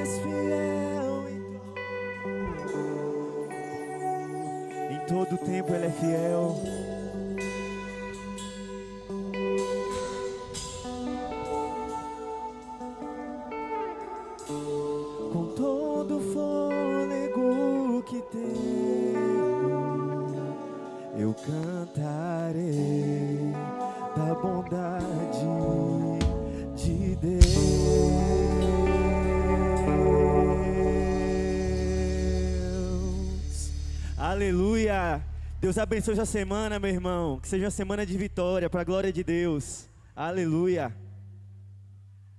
És fiel em todo tempo Ele é fiel. Com todo o fôlego que tenho, eu cantarei da bondade de Deus. Aleluia! Deus abençoe essa semana, meu irmão. Que seja uma semana de vitória para a glória de Deus. Aleluia!